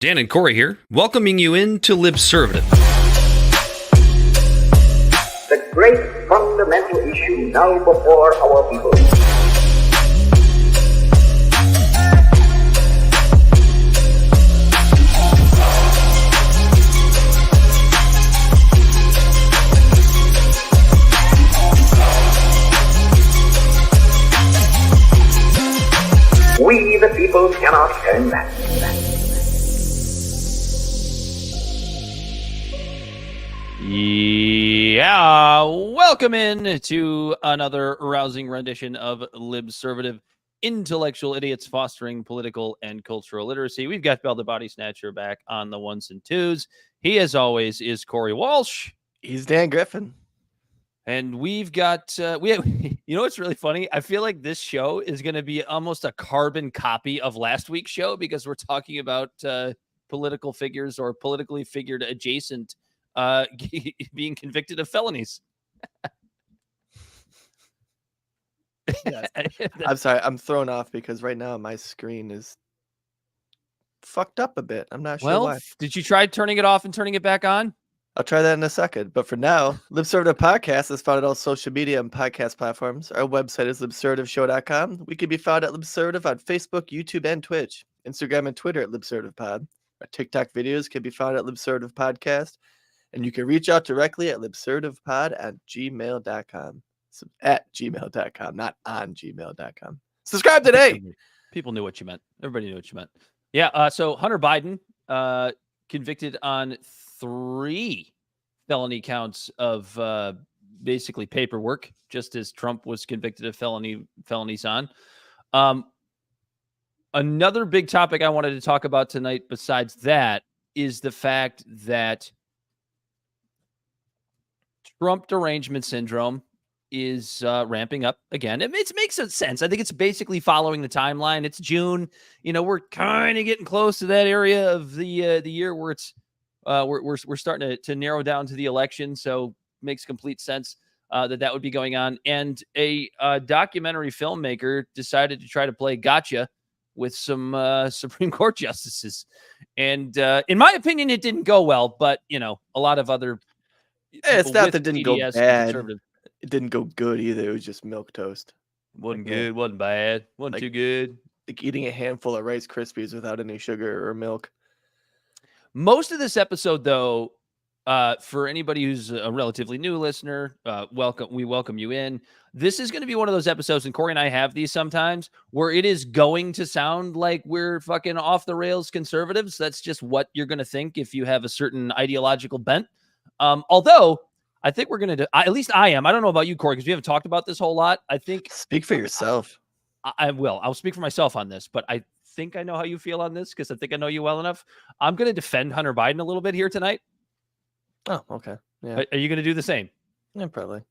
Dan and Corey here, welcoming you into Libservative. The great fundamental issue now before our people. We, the people, cannot turn back. Yeah, welcome in to another rousing rendition of Libservative, intellectual idiots fostering political and cultural literacy. We've got Bell the Bodysnatcher back on the ones and twos. He, as always, is Corey Walsh. He's Dan Griffin. And we've got, you know what's really funny? I feel like this show is going to be almost a carbon copy of last week's show because we're talking about political figures or politically figured adjacent being convicted of felonies. Yes. I'm sorry, I'm thrown off because right now my screen is fucked up a bit. I'm not sure why. Did you try turning it off and turning it back on? I'll try that in a second. But for now, Libservative Podcast is found on all social media and podcast platforms. Our website is libservativeshow.com. We can be found at Libservative on Facebook, YouTube, and Twitch. Instagram and Twitter at LibservativePod. Our TikTok videos can be found at Libservative Podcast. And you can reach out directly at libservativepod at gmail.com. So at gmail.com, not on gmail.com. Subscribe today. People knew what you meant. Everybody knew what you meant. Yeah. So Hunter Biden convicted on 3 felony counts of basically paperwork, just as Trump was convicted of felonies on. Another big topic I wanted to talk about tonight besides that is the fact that Trump derangement syndrome is ramping up again. It makes sense. I think it's basically following the timeline. It's June. You know, we're kind of getting close to that area of the year where it's we're starting to narrow down to the election. So makes complete sense that would be going on. And a documentary filmmaker decided to try to play gotcha with some Supreme Court justices. And in my opinion, it didn't go well. But you know, a lot of other it's not that it didn't go TDS bad. It didn't go good either. It was just milquetoast. Wasn't good, wasn't bad, wasn't too good. Like eating a handful of Rice Krispies without any sugar or milk. Most of this episode, though, for anybody who's a relatively new listener, we welcome you in. This is going to be one of those episodes, and Corey and I have these sometimes, where it is going to sound like we're fucking off the rails conservatives. That's just what you're going to think if you have a certain ideological bent. Although I think we're going to, at least I am. I don't know about you, Corey, because we haven't talked about this whole lot. I think speak for yourself. I will. I'll speak for myself on this, but I think I know how you feel on this because I think I know you well enough. I'm going to defend Hunter Biden a little bit here tonight. Oh, okay. Yeah. Are you going to do the same? Yeah, probably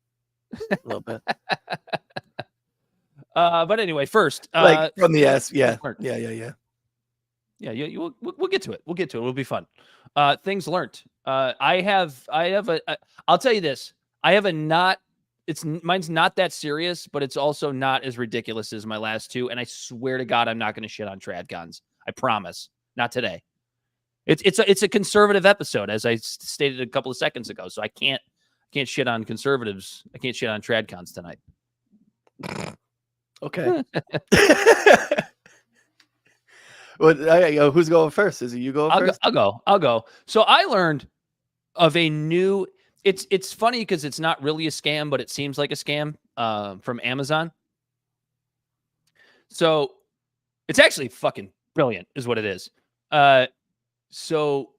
a little bit. But anyway, first, like from the S. Yeah. Yeah. We'll get to it. We'll get to it. It'll be fun. Things learned. I'll tell you this. I have mine's not that serious, but it's also not as ridiculous as my last two. And I swear to God, I'm not going to shit on trad guns. I promise. Not today. It's a conservative episode, as I stated a couple of seconds ago. So I can't shit on conservatives. I can't shit on trad cons tonight. Okay. Well, who's going first? Is it you going first? I'll go. So I learned of a new. It's funny because it's not really a scam, but it seems like a scam from Amazon. So it's actually fucking brilliant, is what it is. So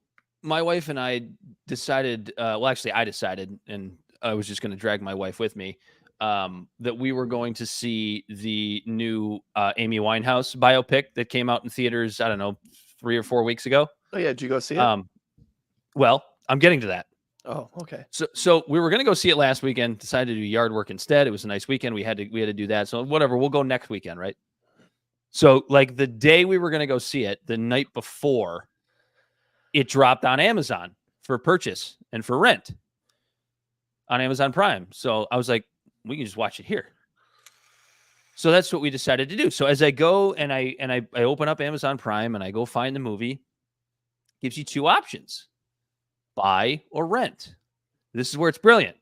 my wife and I decided. I decided, and I was just going to drag my wife with me. That we were going to see the new Amy Winehouse biopic that came out in theaters, I don't know, 3 or 4 weeks ago. Oh, yeah. Did you go see it? Well, I'm getting to that. Oh, okay. So we were going to go see it last weekend, decided to do yard work instead. It was a nice weekend. We had to do that. So whatever, we'll go next weekend, right? So like the day we were going to go see it, the night before, it dropped on Amazon for purchase and for rent on Amazon Prime. So I was like, we can just watch it here. So that's what we decided to do. So as I go and I open up Amazon Prime and I go find the movie, gives you two options: buy or rent. This is where it's brilliant.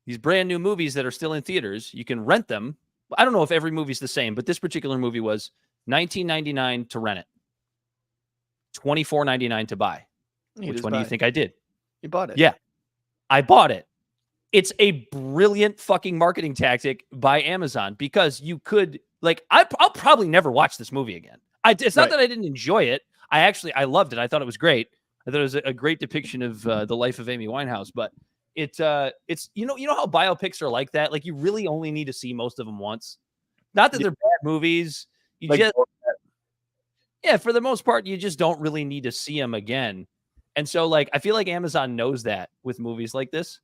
These brand new movies that are still in theaters, you can rent them. I don't know if every movie's the same, but this particular movie was $19.99 to rent it, $24.99 to buy. Which one do you think I did? You bought it. Yeah, I bought it. It's a brilliant fucking marketing tactic by Amazon because you could, like, I'll probably never watch this movie again. It's not that I didn't enjoy it. I loved it. I thought it was great. I thought it was a great depiction of the life of Amy Winehouse. But it's you know how biopics are like that. Like, you really only need to see most of them once. Not that they're bad movies. For the most part, you just don't really need to see them again. And so, like, I feel like Amazon knows that with movies like this.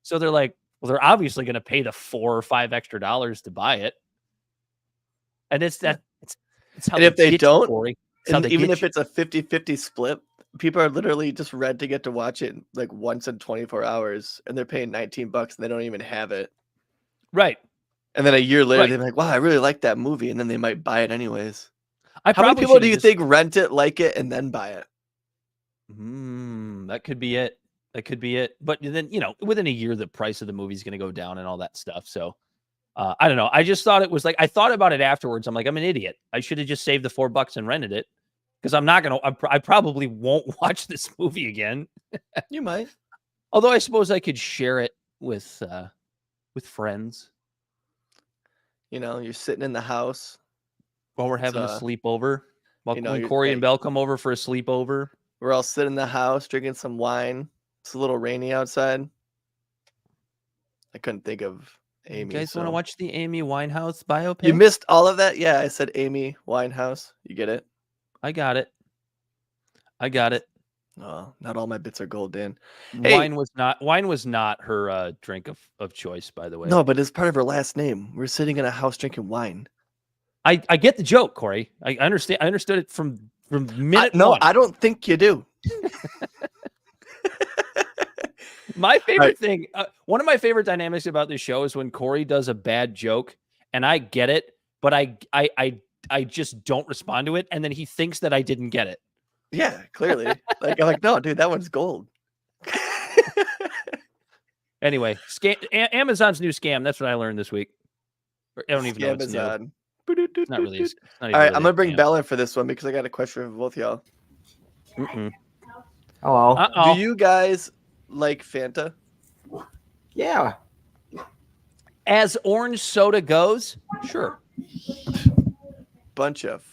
So they're like, well, they're obviously going to pay the $4 or $5 extra to buy it. And it's how and if they don't, even if it's a 50-50 split, people are literally just renting it to watch it like once in 24 hours, and they're paying $19 and they don't even have it. Right. And then a year later, they're like, wow, I really like that movie. And then they might buy it anyways. How many people do you think rent it, like it, and then buy it? That could be it. That could be it. But then, within a year, the price of the movie is going to go down and all that stuff. So I don't know. I just thought it was like, I thought about it afterwards. I'm like, I'm an idiot. I should have just saved the $4 and rented it, because I'm not going to, I probably won't watch this movie again. You might. Although I suppose I could share it with friends. You're sitting in the house while we're having a sleepover. When Corey and Belle come over for a sleepover. We're all sitting in the house drinking some wine. It's a little rainy outside. I couldn't think of Amy. You guys want to watch the Amy Winehouse biopic? You missed all of that? Yeah, I said Amy Winehouse. You get it? I got it. Oh, not all my bits are gold, Dan. Wine was not her drink of choice, by the way. No, but it's part of her last name. We're sitting in a house drinking wine. I get the joke, Corey. I understand. I understood it from minute one. No, I don't think you do. My favorite thing, one of my favorite dynamics about this show is when Corey does a bad joke, and I get it, but I just don't respond to it, and then he thinks that I didn't get it. Yeah, clearly. I'm like, no, dude, that one's gold. Anyway, Amazon's new scam. That's what I learned this week. I don't even know what's new. It's not really. All right, I'm gonna bring Belle in for this one because I got a question for both y'all. Hello. Uh-oh. Do you guys like Fanta? Yeah. As orange soda goes, sure. Bunch of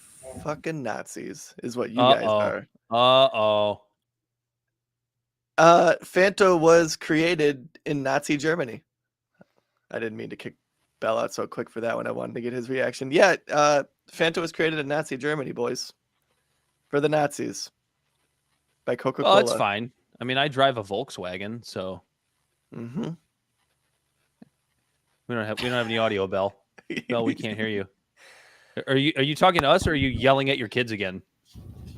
fucking Nazis is what you guys are. Fanta was created in Nazi Germany. I didn't mean to kick Bell out so quick for that one. I wanted to get his reaction. Yeah, Fanta was created in Nazi Germany, boys. For the Nazis. By Coca-Cola. Oh, it's fine. I mean, I drive a Volkswagen, so mm-hmm. we don't have any audio, Bell. Bell, we can't hear you. Are you talking to us, or are you yelling at your kids again?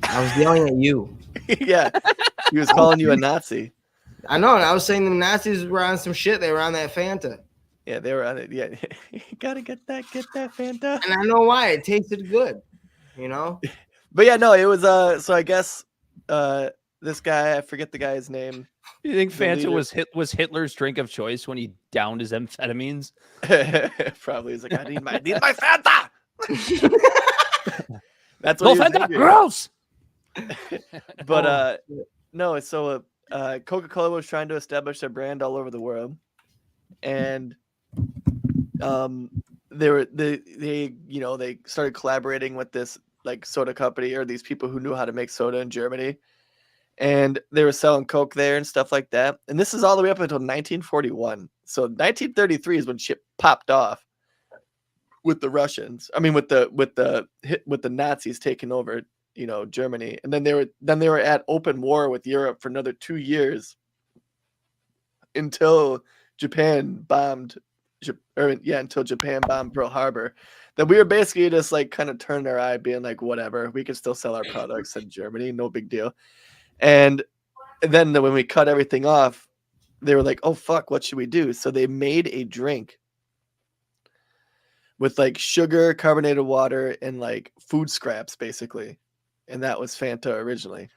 I was yelling at you. Yeah. He was calling you a Nazi. I know, and I was saying the Nazis were on some shit. They were on that Fanta. Yeah, they were on it. Yeah. You gotta get that Fanta. And I know why. It tasted good. But yeah, no, it was so I guess this guy, I forget the guy's name. You think Fanta was Hitler's drink of choice when he downed his amphetamines? Probably. He's like, I need my Fanta. That's no what Fanta, gross. But no, so Coca-Cola was trying to establish their brand all over the world, and they started collaborating with this like soda company or these people who knew how to make soda in Germany. And they were selling Coke there and stuff like that. And this is all the way up until 1941. So 1933 is when shit popped off with the Russians. I mean, with the Nazis taking over, Germany. And then they were at open war with Europe for another 2 years until Japan bombed Pearl Harbor. Then we were basically just like kind of turning our eye, being like, whatever, we can still sell our products in Germany, no big deal. And then when we cut everything off, they were like, oh, fuck, what should we do? So they made a drink with like sugar, carbonated water, and like food scraps, basically. And that was Fanta originally.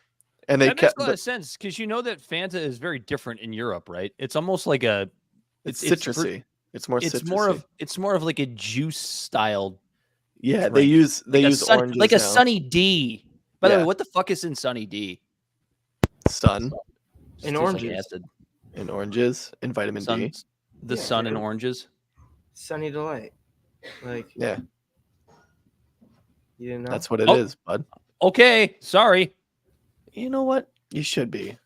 And they That makes kept a lot of sense because you know that Fanta is very different in Europe, right? It's almost like it's citrusy. It's more citrusy. It's more of like a juice style. Yeah, drink. they use Like oranges like a now. Sunny D. By the way, Yeah. what the fuck is in Sunny D? Sun Just And tastes like oranges. acid. and oranges and vitamin D. The Yeah, sun and dude. oranges. Sunny Delight. Like, Yeah, you didn't know? that's what it Oh. is, bud. Okay, sorry. You know what? You should be.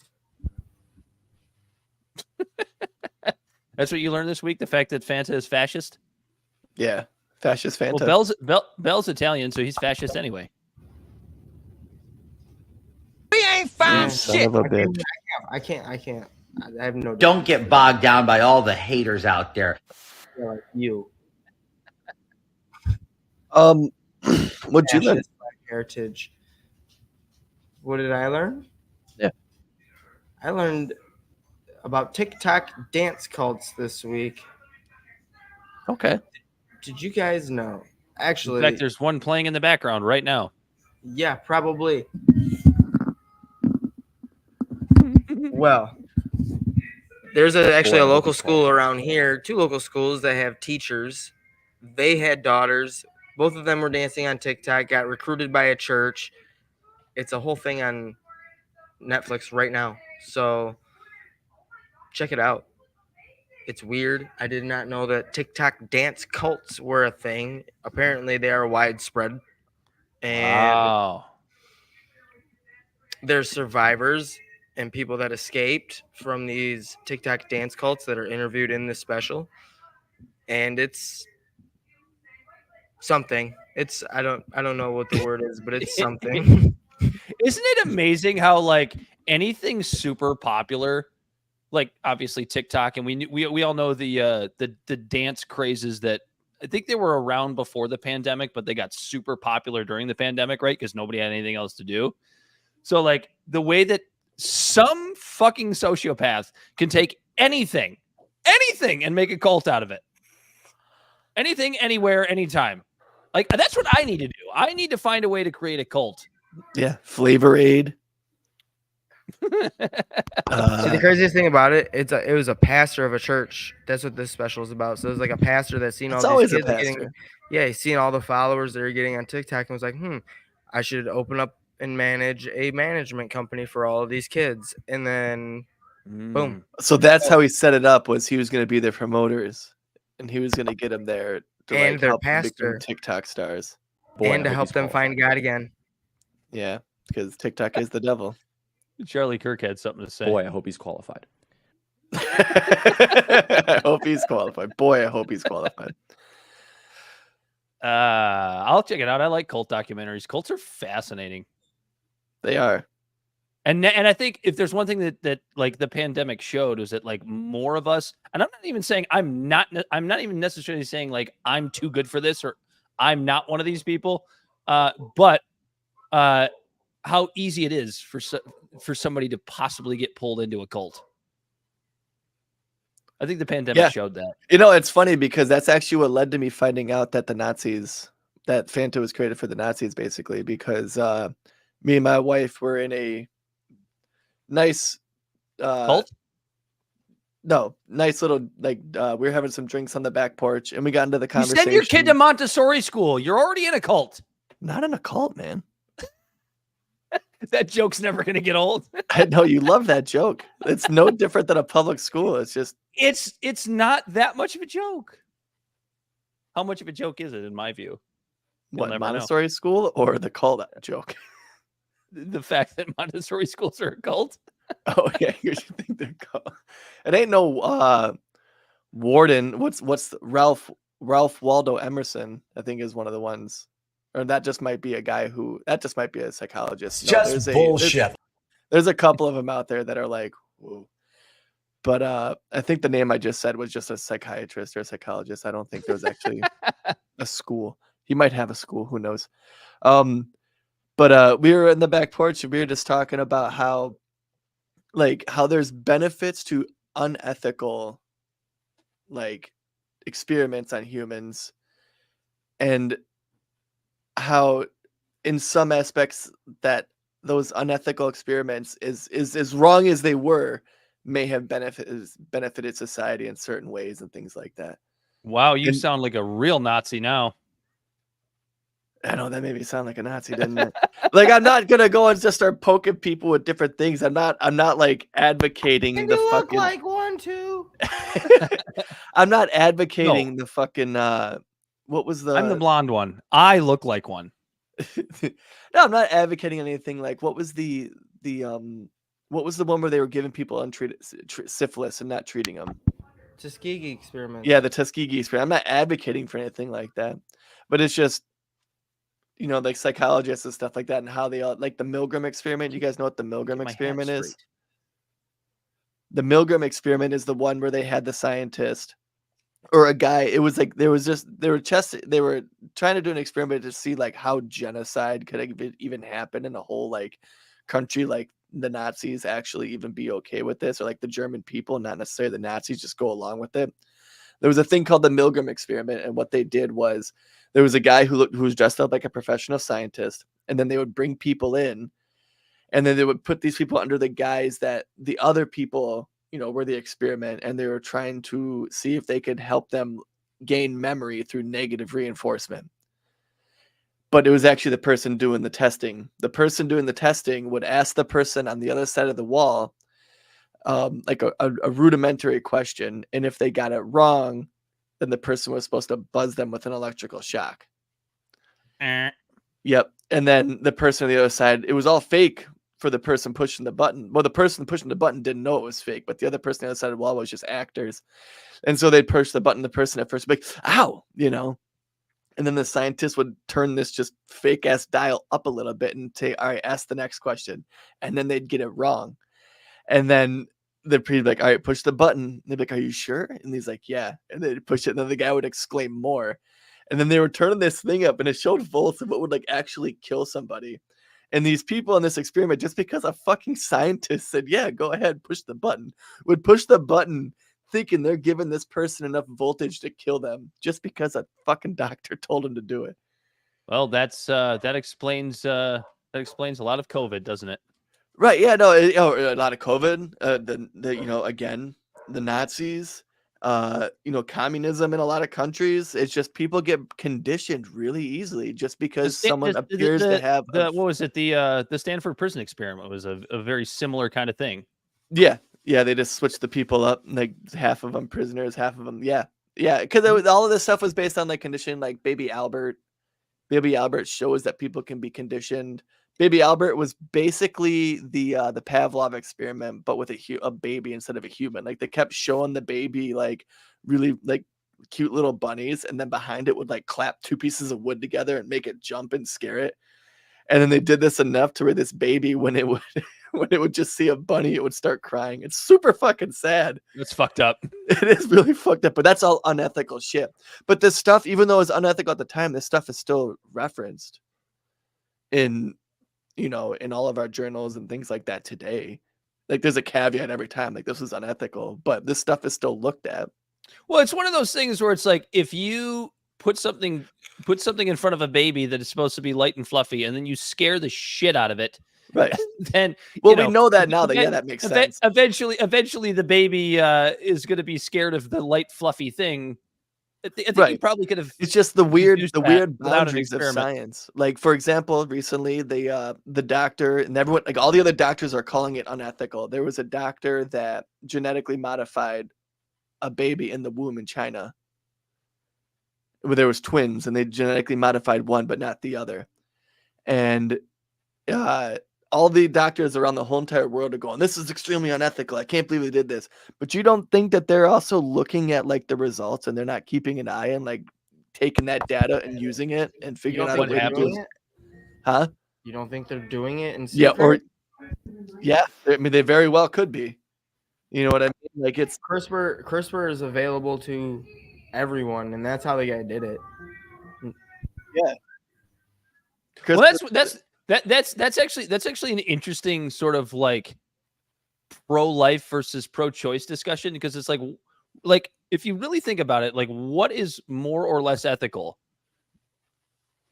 That's what you learned this week. The fact that Fanta is fascist. Yeah, fascist Fanta. Well, Bell's Italian, so he's fascist anyway. Yeah. Son of a bitch. I can't. I have no. Don't get bogged down by all the haters out there. Like you. What'd you learn? Fascist Black heritage. What did I learn? Yeah. I learned about TikTok dance cults this week. Okay. Did you guys know? Actually, In fact, there's one playing in the background right now. yeah, probably. Well, there's actually a local school around here, 2 local schools that have teachers. They had daughters. Both of them were dancing on TikTok, got recruited by a church. It's a whole thing on Netflix right now. So check it out. It's weird. I did not know that TikTok dance cults were a thing. Apparently, they are widespread. And Wow. there's survivors and people that escaped from these TikTok dance cults that are interviewed in this special. And it's something. It's I don't know what the word is, but it's something. Isn't it amazing how like anything super popular, like obviously TikTok, and we all know the dance crazes that I think they were around before the pandemic, but they got super popular during the pandemic, right? Because nobody had anything else to do. So like the way that some fucking sociopath can take anything, and make a cult out of it. Anything, anywhere, anytime. Like that's what I need to do. I need to find a way to create a cult. Yeah, Flavor Aid. See, the craziest thing about it, it was a pastor of a church. That's what this special is about. So it was like a pastor that's seen It's all these always a kids getting, pastor. yeah, he's seen all the followers that are getting on TikTok and was like, I should open up and manage a management company for all of these kids. And then boom. So that's how he set it up. Was he was going to be their promoters, and he was going to get them there to And like their help them become pastor. TikTok stars. And to help them find God again. Yeah, because TikTok is the devil. Charlie Kirk had something to say. Boy, I hope he's qualified. I hope he's qualified. Boy, I hope he's qualified. I'll check it out. I like cult documentaries. Cults are fascinating. They are. And I think if there's one thing that like the pandemic showed is that like more of us, and I'm not even saying I'm not even necessarily saying like I'm too good for this or I'm not one of these people, but how easy it is for somebody to possibly get pulled into a cult. I think the pandemic showed that. You know, it's funny because that's actually what led to me finding out that that Fanta was created for the Nazis, basically, because me and my wife were in a nice Cult? No, nice little we were having some drinks on the back porch, and we got into the You conversation. send your kid to Montessori school. You're already in a cult. Not in a cult, man. That joke's never going to get old. I know you love that joke. It's no different than a public school. It's just It's not that much of a joke. How much of a joke is it, in my view? You'll what never know. Montessori school or the cult joke. The fact that Montessori schools are a cult. Oh yeah, you should think they're cult. It ain't no Warden. What's Ralph Waldo Emerson? I think is one of the ones. Or that just might be a guy that just might be a psychologist. Just bullshit. There's a couple of them out there that are like, whoa. But I think the name I just said was just a psychiatrist or a psychologist. I don't think there was actually a school. He might have a school. Who knows? But we were in the back porch and we were just talking about how there's benefits to unethical experiments on humans, and how in some aspects that those unethical experiments is as wrong as they were, may have benefited society in certain ways and things like that. Wow, you And sound like a real Nazi now. I know that made me sound like a Nazi, didn't it? Like, I'm not gonna go and just start poking people with different things. I'm not like advocating And the you look fucking. like one too. I'm not advocating the fucking. What was I'm the the? blonde one. I look like one. No, I'm not advocating anything. Like, what was the what was the one where they were giving people untreated syphilis and not treating them? Tuskegee experiment. Yeah, the Tuskegee experiment. I'm not advocating for anything like that, but it's just, like psychologists and stuff like that, and how they all like the Milgram experiment. You guys know what the Milgram Get my hat experiment is? straight. The Milgram experiment is the one where they had the scientist or a guy. It was like they were trying to do an experiment to see like how genocide could even happen in a whole like country, like the Nazis actually even be okay with this, or like the German people, not necessarily the Nazis, just go along with it. There was a thing called the Milgram experiment, and what they did was there was a guy who was dressed up like a professional scientist, and then they would bring people in, and then they would put these people under the guise that the other people, were the experiment, and they were trying to see if they could help them gain memory through negative reinforcement. But it was actually the person doing the testing. The person doing the testing would ask the person on the other side of the wall, like a rudimentary question, and if they got it wrong, then the person was supposed to buzz them with an electrical shock. Yep. And then the person on the other side, it was all fake for the person pushing the button. Well, the person pushing the button didn't know it was fake, but the other person on the other side of the wall was just actors. And so they'd push the button. The person at first would be like, ow, and then the scientist would turn this just fake ass dial up a little bit and say, all right, ask the next question. And then they'd get it wrong. And then they'd be like, all right, push the button. And they'd be like, are you sure? And he's like, yeah. And they'd push it. And then the guy would exclaim more. And then they were turning this thing up, and it showed volts of what would like actually kill somebody. And these people in this experiment, just because a fucking scientist said, yeah, go ahead, push the button, would push the button thinking they're giving this person enough voltage to kill them just because a fucking doctor told him to do it. Well, that explains a lot of COVID, doesn't it? Right. Yeah. No. A lot of COVID. Again, the Nazis. Communism in a lot of countries. It's just people get conditioned really easily just because someone appears to have. What was it? The Stanford prison experiment was a very similar kind of thing. Yeah. Yeah. They just switched the people up, like half of them prisoners, half of them. Yeah. Yeah. Because all of this stuff was based on like conditioning, like Baby Albert. Baby Albert shows that people can be conditioned. Baby Albert was basically the Pavlov experiment, but with a baby instead of a human. Like they kept showing the baby like really like cute little bunnies, and then behind it would like clap two pieces of wood together and make it jump and scare it. And then they did this enough to where this baby, when it would just see a bunny, it would start crying. It's super fucking sad. It's fucked up. It is really fucked up, but that's all unethical shit. But this stuff, even though it's unethical at the time, this stuff is still referenced in all of our journals and things like that today. Like there's a caveat every time, like this is unethical, but this stuff is still looked at. Well, it's one of those things where it's like, if you put something in front of a baby that is supposed to be light and fluffy, and then you scare the shit out of it, right? Then we know that now. That makes sense. Eventually, the baby is going to be scared of the light, fluffy thing. I think you probably could have. It's just the weird boundaries of experiment. science. Like, for example, recently the doctor and everyone, like all the other doctors, are calling it unethical. There was a doctor that genetically modified a baby in the womb in China, where there was twins, and they genetically modified one but not the other. And all the doctors around the whole entire world are going, this is extremely unethical. I can't believe they did this. But you don't think that they're also looking at like the results, and they're not keeping an eye on like taking that data and using it and figuring out what happens? Huh? You don't think they're doing it in secret? I mean, they very well could be. You know what I mean? Like it's CRISPR is available to everyone, and that's how the guy did it. Yeah. Well, that's actually an interesting sort of like pro-life versus pro-choice discussion, because it's like if you really think about it, like what is more or less ethical?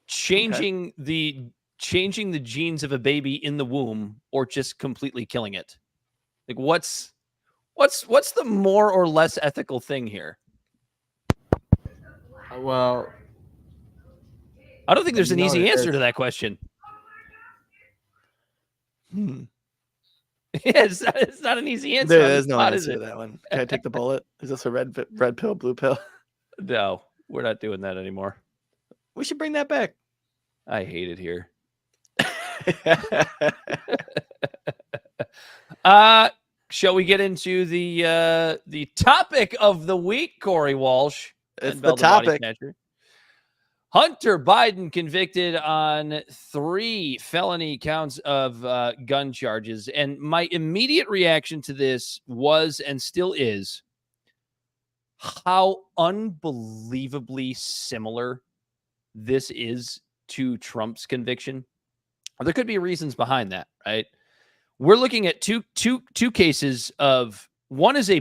Changing the changing the genes of a baby in the womb or just completely killing it? Like what's the more or less ethical thing here? Well, I don't think there's an No, easy it answer is. to that question. Yeah, it's not an easy answer. There on the is no spot, is answer it? to that one. Can I take the bullet? Is this a red pill, blue pill? No, we're not doing that anymore. We should bring that back. I hate it here. Shall we get into the topic of the week, Corey Walsh? It's and the Bell topic. Bodysnatcher? Hunter Biden convicted on 3 felony counts of gun charges. And my immediate reaction to this was and still is how unbelievably similar this is to Trump's conviction. There could be reasons behind that, right? We're looking at two cases of, one is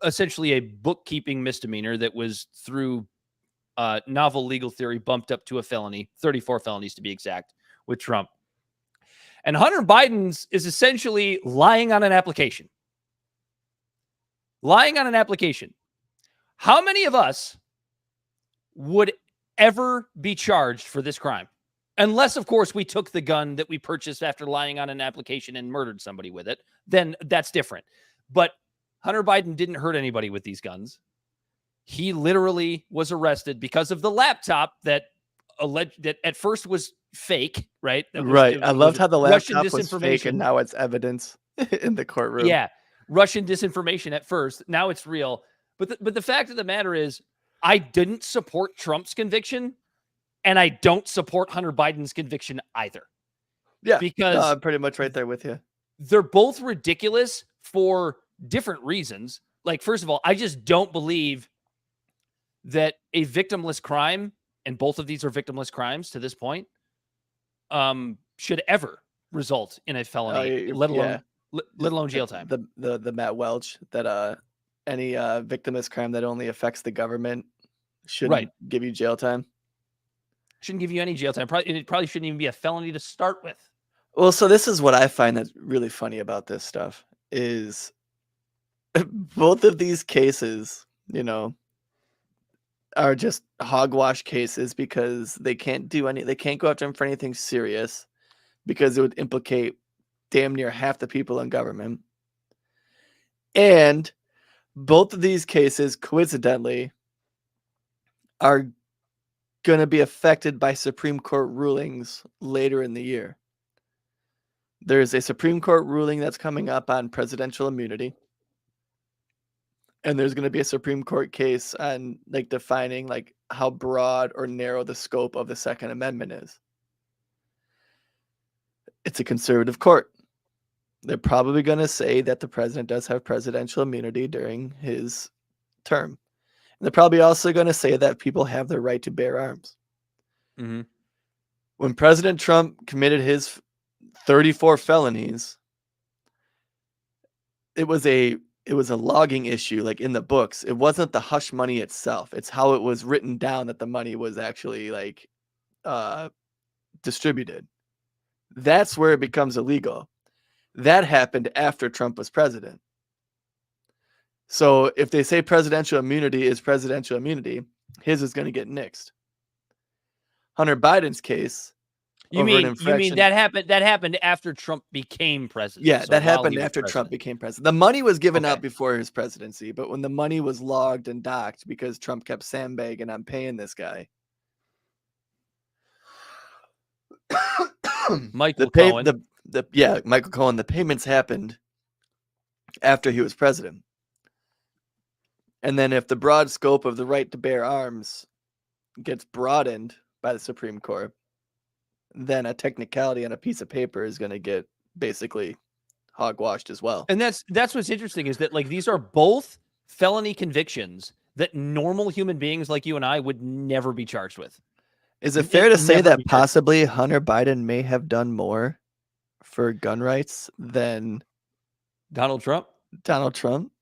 essentially a bookkeeping misdemeanor that was through novel legal theory bumped up to a felony, 34 felonies to be exact, with Trump. And Hunter Biden's is essentially lying on an application. Lying on an application. How many of us would ever be charged for this crime? Unless, of course, we took the gun that we purchased after lying on an application and murdered somebody with it, then that's different. But Hunter Biden didn't hurt anybody with these guns. He literally was arrested because of the laptop that at first was fake, right? I loved how the Russian laptop was fake and now it's evidence in the courtroom. Yeah, Russian disinformation at first. Now it's real. But the fact of the matter is, I didn't support Trump's conviction, and I don't support Hunter Biden's conviction either. Yeah, because I'm pretty much right there with you. They're both ridiculous for different reasons. Like, first of all, I just don't believe that a victimless crime, and both of these are victimless crimes to this point, should ever result in a felony, let alone jail time. The Matt Welch that any victimless crime that only affects the government shouldn't give you jail time. Shouldn't give you any jail time. It probably shouldn't even be a felony to start with. Well, so this is what I find that's really funny about this stuff is both of these cases, are just hogwash cases because they can't go after him for anything serious because it would implicate damn near half the people in government. And both of these cases, coincidentally, are going to be affected by Supreme Court rulings later in the year. There's a Supreme Court ruling that's coming up on presidential immunity. And there's going to be a Supreme Court case on defining how broad or narrow the scope of the Second Amendment is. It's a conservative court. They're probably going to say that the president does have presidential immunity during his term. And they're probably also going to say that people have the right to bear arms. Mm-hmm. When President Trump committed his 34 felonies, it was a logging issue, in the books. It wasn't the hush money itself. It's how it was written down that the money was actually distributed. That's where it becomes illegal. That happened after Trump was president. So if they say presidential immunity is presidential immunity, his is going to get nixed. Hunter Biden's case. You mean that happened after Trump became president? Yeah, so that happened after Trump became president. The money was given out before his presidency, but when the money was logged and docked because Trump kept sandbagging on paying this guy. Michael Cohen. Michael Cohen, the payments happened after he was president. And then if the broad scope of the right to bear arms gets broadened by the Supreme Court, then a technicality on a piece of paper is going to get basically hogwashed as well. And that's what's interesting is that these are both felony convictions that normal human beings like you and I would never be charged with. Is it fair to say that possibly Hunter Biden may have done more for gun rights than Donald Trump? Donald Trump,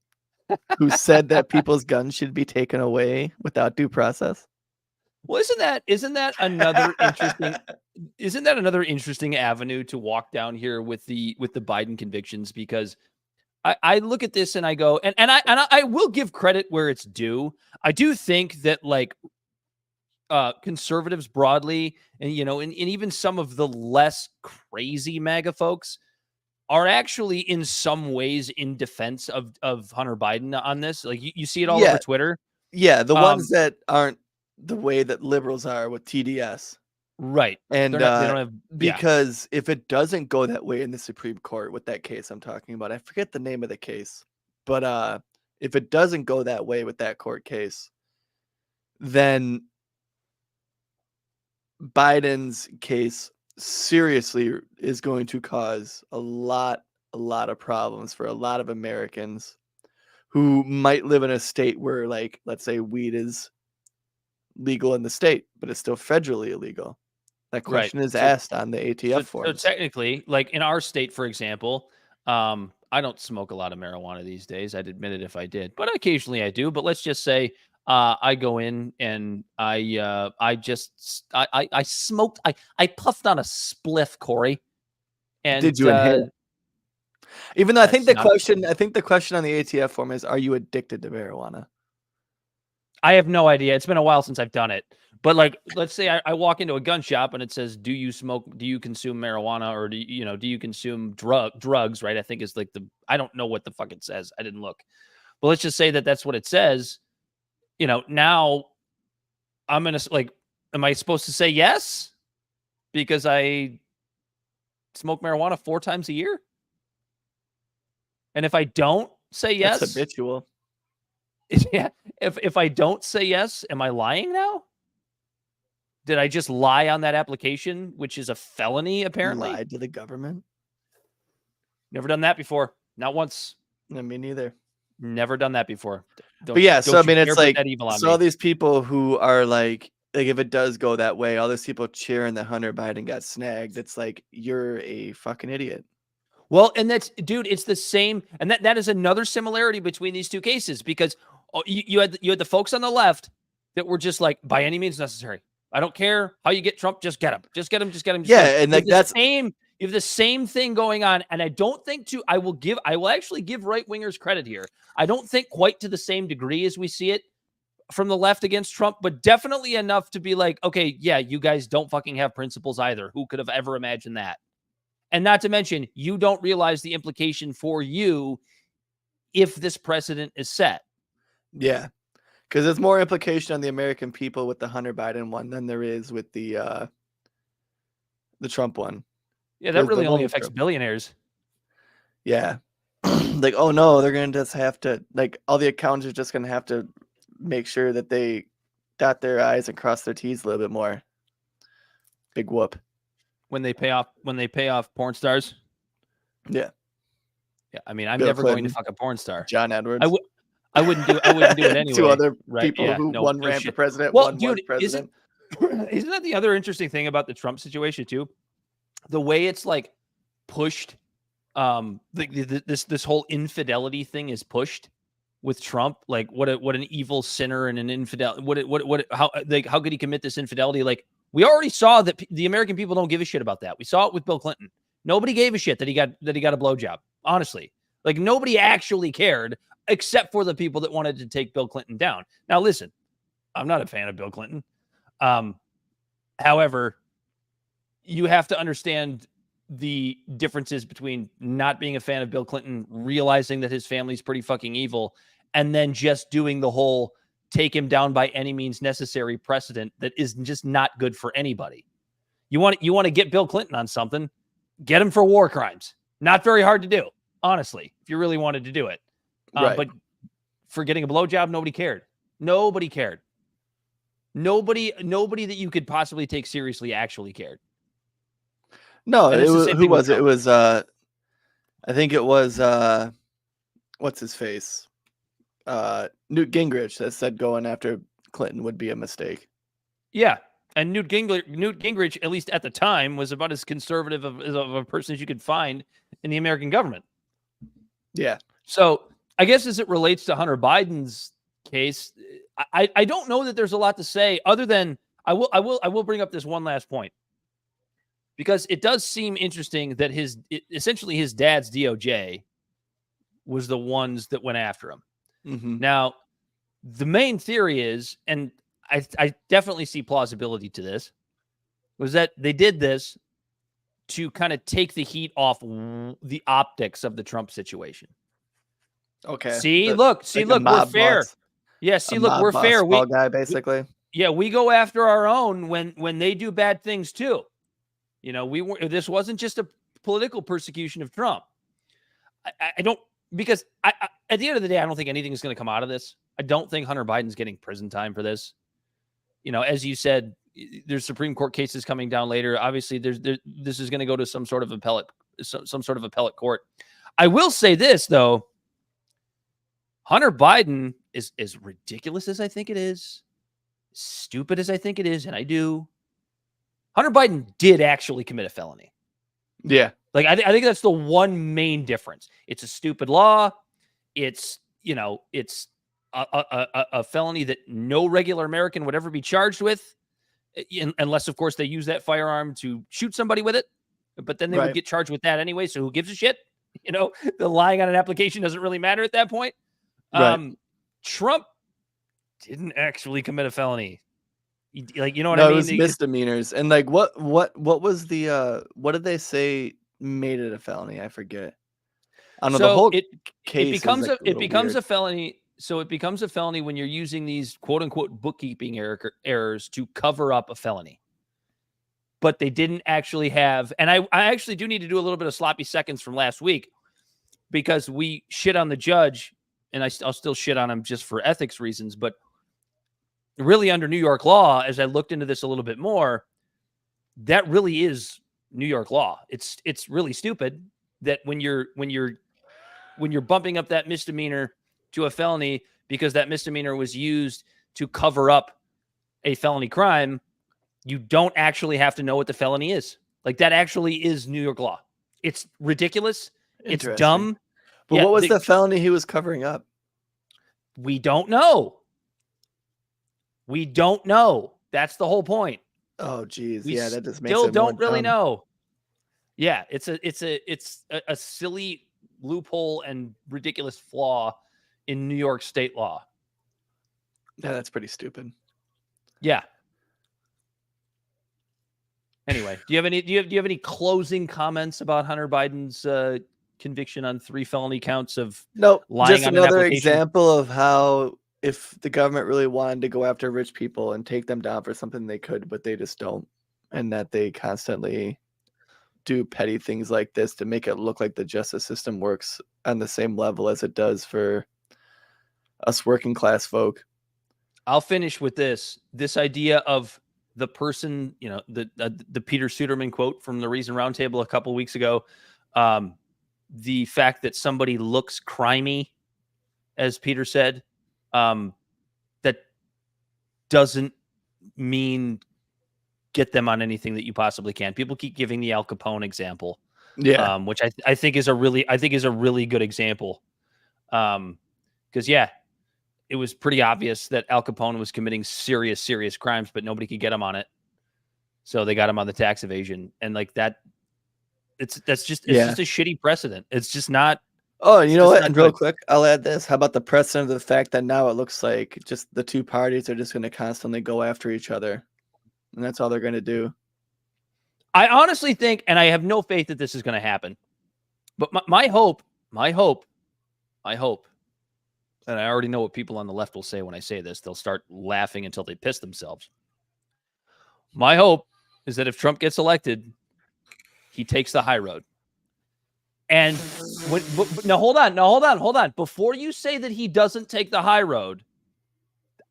who said that people's guns should be taken away without due process? Well, isn't that another interesting? Isn't that another interesting avenue to walk down here with the Biden convictions? Because I look at this and I go, and I will give credit where it's due. I do think that like conservatives broadly, and and even some of the less crazy MAGA folks are actually in some ways in defense of Hunter Biden on this. Like you see it all over Twitter. Yeah, the ones that aren't the way that liberals are with TDS. Right. And they don't have because if it doesn't go that way in the Supreme Court with that case I'm talking about, I forget the name of the case, but if it doesn't go that way with that court case, then Biden's case seriously is going to cause a lot of problems for a lot of Americans who might live in a state where, like, let's say weed is legal in the state, but it's still federally illegal. That question is asked on the ATF forms. So technically, like in our state, for example, I don't smoke a lot of marijuana these days. I'd admit it if I did, but occasionally I do. But let's just say I go in and I smoked. I puffed on a spliff, Corey. And did you inhale? Even though I think the question on the ATF form is, are you addicted to marijuana? I have no idea. It's been a while since I've done it. But like, let's say I walk into a gun shop and it says, do you smoke, do you consume marijuana, or do you consume drugs, right? I think it's like I don't know what the fuck it says. I didn't look. But let's just say that that's what it says. Now I'm going to am I supposed to say yes? Because I smoke marijuana 4 times a year? And if I don't say yes, that's habitual. Yeah. If I don't say yes, am I lying now? Did I just lie on that application, which is a felony, apparently? You lied to the government? Never done that before. Not once. No, me neither. Never done that before. But yeah, so I mean, it's like, so all these people who are like if it does go that way, all these people cheering that Hunter Biden got snagged, it's like, you're a fucking idiot. Well, and that's, dude, it's the same. And that is another similarity between these two cases, because you had the folks on the left that were just like, by any means necessary. I don't care how you get Trump, just get him. Just get him, just get him. Yeah, and like that's same. You have the same thing going on, and I don't think I will actually give right-wingers credit here. I don't think quite to the same degree as we see it from the left against Trump, but definitely enough to be like, okay, yeah, you guys don't fucking have principles either. Who could have ever imagined that? And not to mention, you don't realize the implication for you if this precedent is set. Yeah, because there's more implication on the American people with the Hunter Biden one than there is with the Trump one. Yeah, that really only affects billionaires. Yeah. Like, oh no, they're going to just have to, like, all the accountants are just going to have to make sure that they dot their I's and cross their T's a little bit more. Big whoop. When they pay off porn stars. Yeah. Yeah. I mean, I'm Bill never Clinton, going to fuck a porn star. John Edwards. I wouldn't do it anyway. Two other right? people who one ran for president, well, one dude, won president. Isn't that the other interesting thing about the Trump situation too? The way it's like pushed, this whole infidelity thing is pushed with Trump. Like what an evil sinner and an infidel. How could he commit this infidelity? Like, we already saw that the American people don't give a shit about that. We saw it with Bill Clinton. Nobody gave a shit that he got a blowjob. Honestly, like nobody actually cared except for the people that wanted to take Bill Clinton down. Now, listen, I'm not a fan of Bill Clinton. However, you have to understand the differences between not being a fan of Bill Clinton, realizing that his family's pretty fucking evil, and then just doing the whole take him down by any means necessary precedent that is just not good for anybody. You want to get Bill Clinton on something, get him for war crimes. Not very hard to do, honestly, if you really wanted to do it. Right. But for getting a blowjob, nobody cared. Nobody cared. Nobody that you could possibly take seriously actually cared. No, it was, who was it? It was, I think it was, what's his face? Newt Gingrich that said going after Clinton would be a mistake. Yeah. And Newt Gingrich, at least at the time, was about as conservative of a person as you could find in the American government. Yeah. So I guess as it relates to Hunter Biden's case, I don't know that there's a lot to say other than I will bring up this one last point, because it does seem interesting that essentially his dad's DOJ was the ones that went after him. Mm-hmm. Now, the main theory is, and I definitely see plausibility to this, was that they did this to kind of take the heat off the optics of the Trump situation. Okay. Look, we're fair. Boss. Yeah, we're fair. We guy, basically. We go after our own when they do bad things too. This wasn't just a political persecution of Trump. I don't, because at the end of the day, I don't think anything is going to come out of this. I don't think Hunter Biden's getting prison time for this. As you said, there's Supreme Court cases coming down later. Obviously, this is going to go to some sort of appellate court. I will say this though: Hunter Biden is as ridiculous as I think it is, stupid as I think it is, and I do. Hunter Biden did actually commit a felony. Yeah. Like, I think that's the one main difference. It's a stupid law. It's a felony that no regular American would ever be charged with, unless, of course, they use that firearm to shoot somebody with it. But then they would get charged with that anyway. So who gives a shit? The lying on an application doesn't really matter at that point. Right. Trump didn't actually commit a felony. I mean? It was misdemeanors. And like, what was the what did they say made it a felony? I forget. I don't know. The whole case becomes a felony. So it becomes a felony when you're using these quote unquote bookkeeping errors to cover up a felony. But they didn't actually have, and I actually do need to do a little bit of sloppy seconds from last week, because we shit on the judge, and I'll still shit on him just for ethics reasons. But really, under New York law, as I looked into this a little bit more, that really is New York law. It's really stupid that when you're bumping up that misdemeanor to a felony because that misdemeanor was used to cover up a felony crime, you don't actually have to know what the felony is. Like, that actually is New York law. It's ridiculous. It's dumb. But what was the felony he was covering up? We don't know. That's the whole point. Oh, geez. Yeah, that just makes still it don't more really dumb. know. Yeah, it's a silly loophole and ridiculous flaw in New York state law. Yeah, that's pretty stupid. Yeah. Anyway, do you have any closing comments about Hunter Biden's conviction on 3 felony counts of lying just on another an application? example of how if the government really wanted to go after rich people and take them down for something, they could, but they just don't, and that they constantly do petty things like this to make it look like the justice system works on the same level as it does for us working class folk. I'll finish with this idea of the person, the Peter Suderman quote from the Reason Roundtable a couple weeks ago. The fact that somebody looks crimey, as Peter said, that doesn't mean get them on anything that you possibly can. People keep giving the Al Capone example, which I think is a really good example. Because it was pretty obvious that Al Capone was committing serious crimes, but nobody could get him on it. So they got him on the tax evasion, and like that, it's just a shitty precedent. It's just not. Oh, and you know what? And real quick, I'll add this. How about the precedent of the fact that now it looks like just the two parties are just going to constantly go after each other, and that's all they're going to do. I honestly think, and I have no faith that this is going to happen, but my hope, and I already know what people on the left will say when I say this. They'll start laughing until they piss themselves. My hope is that if Trump gets elected, he takes the high road. And now hold on. Before you say that he doesn't take the high road,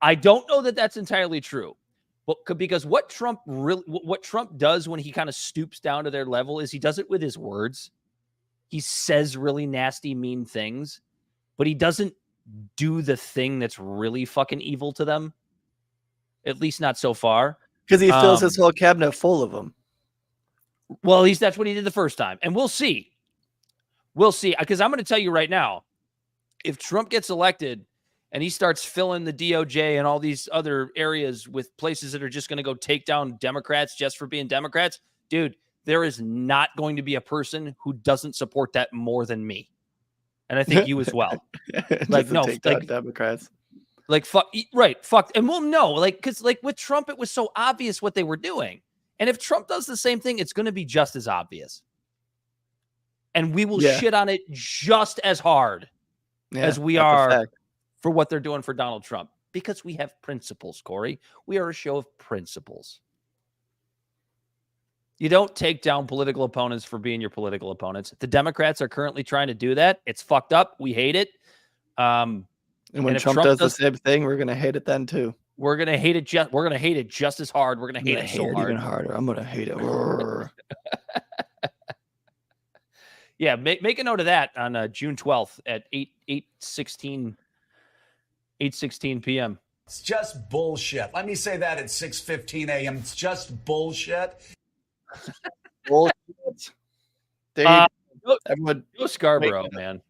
I don't know that that's entirely true. But because what Trump does when he kind of stoops down to their level is he does it with his words. He says really nasty, mean things, but he doesn't do the thing that's really fucking evil to them. At least not so far. Because he fills his whole cabinet full of them. Well, at least that's what he did the first time. And we'll see. Because I'm going to tell you right now, if Trump gets elected and he starts filling the DOJ and all these other areas with places that are just going to go take down Democrats just for being Democrats, dude, there is not going to be a person who doesn't support that more than me. And I think you as well. Like, no, like Democrats. Like, fuck, right. Fuck. And we'll know, like, because like with Trump, it was so obvious what they were doing. And if Trump does the same thing, it's going to be just as obvious. And we will shit on it just as hard as we are for what they're doing for Donald Trump. Because we have principles, Corey. We are a show of principles. You don't take down political opponents for being your political opponents. The Democrats are currently trying to do that. It's fucked up. We hate it. And when Trump does the same thing, we're gonna hate it then too. We're gonna hate it just as hard. We're gonna hate it so hard. Even harder. I'm gonna hate it. Yeah, make a note of that on June 12th at 8:16 p.m. It's just bullshit. Let me say that at 6:15 a.m. It's just bullshit. Bullshit. There you everyone, go Scarborough, man.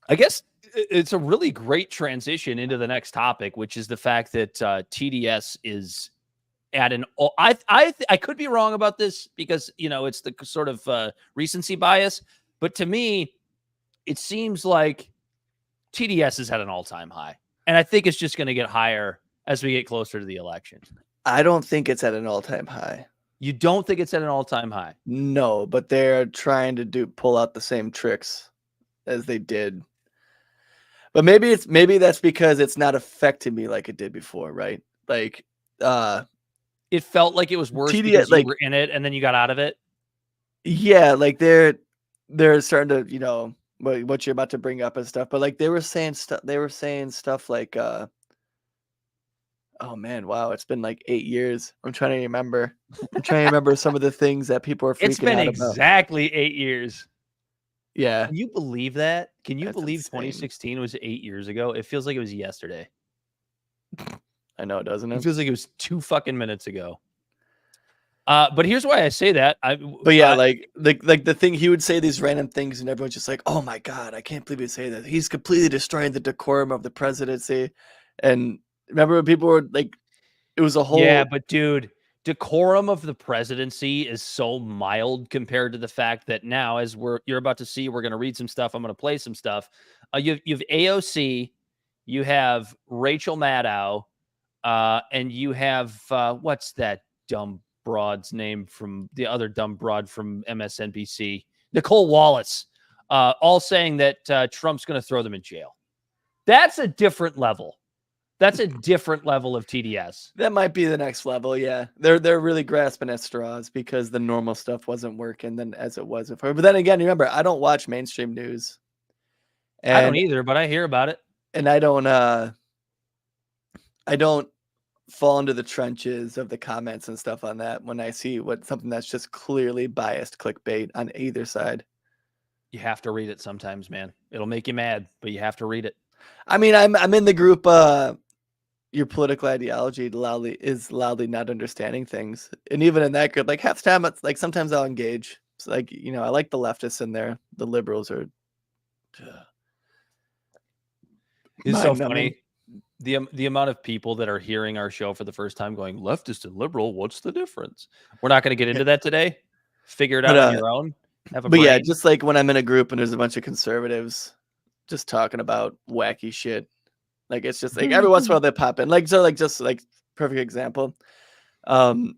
I guess it's a really great transition into the next topic, which is the fact that TDS is at an. I could be wrong about this because it's the sort of recency bias, but to me, it seems like TDS is at an all-time high, and I think it's just going to get higher as we get closer to the election. I don't think it's at an all-time high. You don't think it's at an all-time high? No, but they're trying to pull out the same tricks as they did. But maybe that's because it's not affecting me like it did before, right? Like it felt like it was worse because you were in it and then you got out of it. Yeah, like they're starting to, what you're about to bring up and stuff, but like they were saying stuff like oh man, wow, it's been like 8 years. I'm trying to remember some of the things that people are freaking out about. It's been exactly 8 years. Yeah. Can you believe that? Can you That's believe insane. 2016 was 8 years ago? It feels like it was yesterday. I know, doesn't It it? feels like it was 2 fucking minutes ago. But here's why I say that. But yeah, like the thing, he would say these random things and everyone's just like, oh my God, I can't believe he say that. He's completely destroying the decorum of the presidency. And remember when people were like, it was a whole. Yeah, but dude, decorum of the presidency is so mild compared to the fact that now, as you're about to see, we're going to read some stuff. I'm going to play some stuff. You've AOC, you have Rachel Maddow, and you have what's that dumb broad's name from the other dumb broad from MSNBC, Nicole Wallace, all saying that Trump's going to throw them in jail. That's a different level. That's a different level of TDS. That might be the next level. Yeah, they're really grasping at straws because the normal stuff wasn't working then as it was before. But then again, remember, I don't watch mainstream news. I don't either, but I hear about it. And I don't fall into the trenches of the comments and stuff on that when I see something that's just clearly biased clickbait on either side. You have to read it sometimes, man. It'll make you mad, but you have to read it. I mean, I'm in the group. Your political ideology is loudly not understanding things, and even in that group, like half the time, it's like sometimes I'll engage. It's like I like the leftists in there. The liberals are. It's so funny. The amount of people that are hearing our show for the first time going, leftist and liberal, what's the difference? We're not going to get into that today. Figure it out on your own. Yeah, just like when I'm in a group and there's a bunch of conservatives just talking about wacky shit. Like it's just like every once in a while they pop in. Like just perfect example. In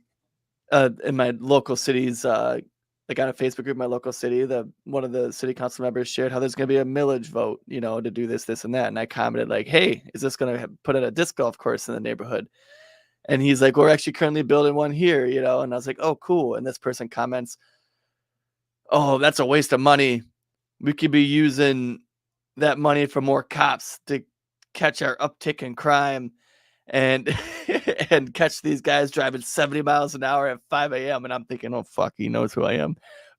my local cities, like on a Facebook group in my local city, one of the city council members shared how there's going to be a millage vote, to do this, and that. And I commented like, hey, is this going to put in a disc golf course in the neighborhood? And he's like, we're actually currently building one here, And I was like, oh, cool. And this person comments, oh, that's a waste of money. We could be using that money for more cops to catch our uptick in crime and catch these guys driving 70 miles an hour at 5 a.m. And I'm thinking, oh, fuck, he knows who I am.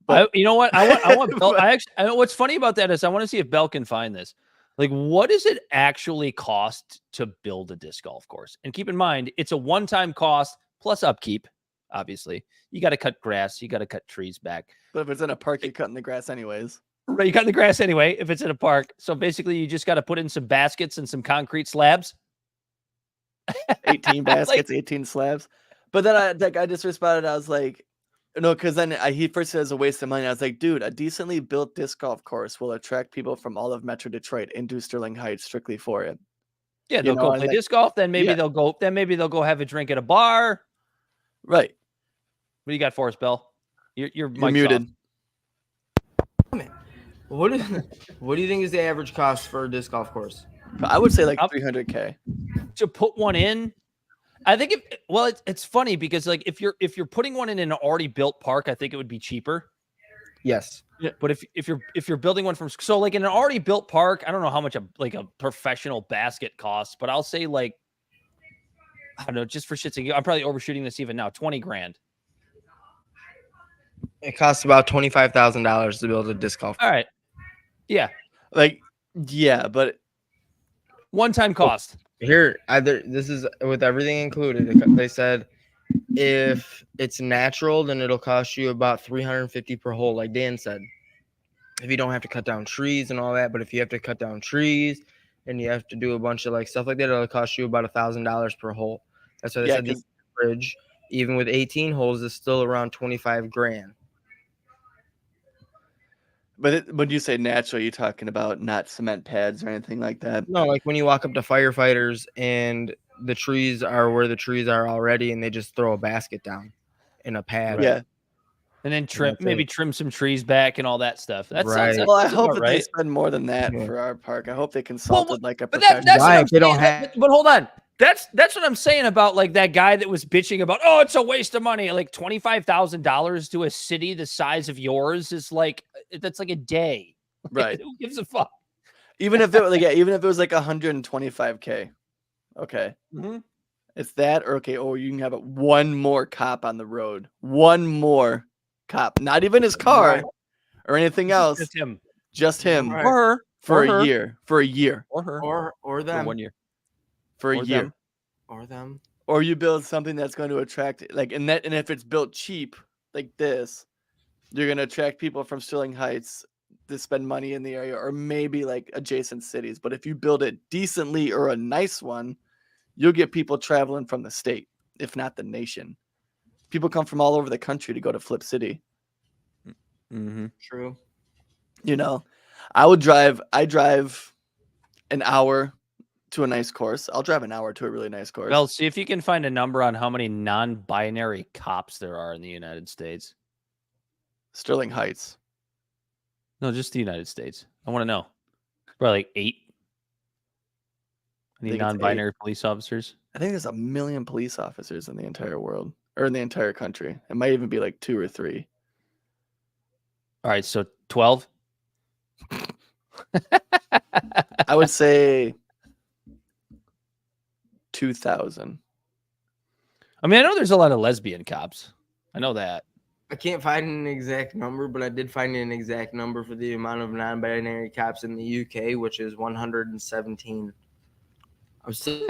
But you know what? I want Bell. I know what's funny about that is I want to see if Bell can find this. Like, what does it actually cost to build a disc golf course? And keep in mind, it's a one-time cost plus upkeep. Obviously, you got to cut grass, you got to cut trees back. But if it's in a park, you're cutting the grass anyways. Right, you cut the grass anyway if it's in a park. So basically, you just got to put in some baskets and some concrete slabs. 18 baskets, 18 slabs. But then I just responded. I was like, no, because then he first said it was a waste of money. I was like, dude, a decently built disc golf course will attract people from all of Metro Detroit into Sterling Heights strictly for it. Yeah, they'll go play disc golf. Then maybe they'll go. Then maybe they'll go have a drink at a bar. Right. What do you got for us, Bill? You're muted. What do you think is the average cost for a disc golf course? I would say like $300K to put one in. I think it's funny because like if you're putting one in an already built park, I think it would be cheaper. Yes. Yeah. But if you're building one from so like in an already built park, I don't know how much a professional basket costs, but I'll say like I don't know, just for shits and giggles, I'm probably overshooting this even now, $20,000. It costs about $25,000 to build a disc golf. All right. Yeah. Like, yeah, but one-time cost. Here, this is with everything included. They said if it's natural, then it'll cost you about $350 per hole, like Dan said. If you don't have to cut down trees and all that, but if you have to cut down trees and you have to do a bunch of like stuff like that, it'll cost you about $1,000 per hole. That's why they said the average, even with 18 holes, is still around $25,000. But when you say natural, you're talking about not cement pads or anything like that? No, like when you walk up to firefighters and the trees are where the trees are already, and they just throw a basket down in a pad. Yeah. And then trim some trees back and all that stuff. That's right. Well, I hope that they spend more than that for our park. I hope they consulted like a but professional. that's what I'm they don't saying. have. But hold on. That's what I'm saying about like that guy that was bitching about, oh, it's a waste of money. Like $25,000 to a city the size of yours is like that's like a day. Right. Who gives a fuck? Even if it was like $125K. Okay. Mm-hmm. It's that or okay, or you can have one more cop on the road. One more cop. Not even his car or anything else. Just him. Just him. Right. Or her. For or a her. year. For a year. Or her. Or them. For 1 year. For a year. Them. Or them. Or you build something that's going to attract like and if it's built cheap like this, you're going to attract people from Sterling Heights to spend money in the area or maybe like adjacent cities. But if you build it decently or a nice one, you'll get people traveling from the state, if not the nation. People come from all over the country to go to Flip City. Mm-hmm. True. You know, I drive an hour to a nice course. I'll drive an hour to a really nice course. Well, see if you can find a number on how many non-binary cops there are in the United States. Sterling Heights. No, just the United States. I want to know. Probably like 8. Any non-binary police officers? I think there's 1 million police officers in the entire world or in the entire country. It might even be like 2 or 3. All right, so 12. I would say 2,000. I mean, I know there's a lot of lesbian cops. I know that. I can't find an exact number, but I did find an exact number for the amount of non-binary cops in the UK, which is 117. I'm still.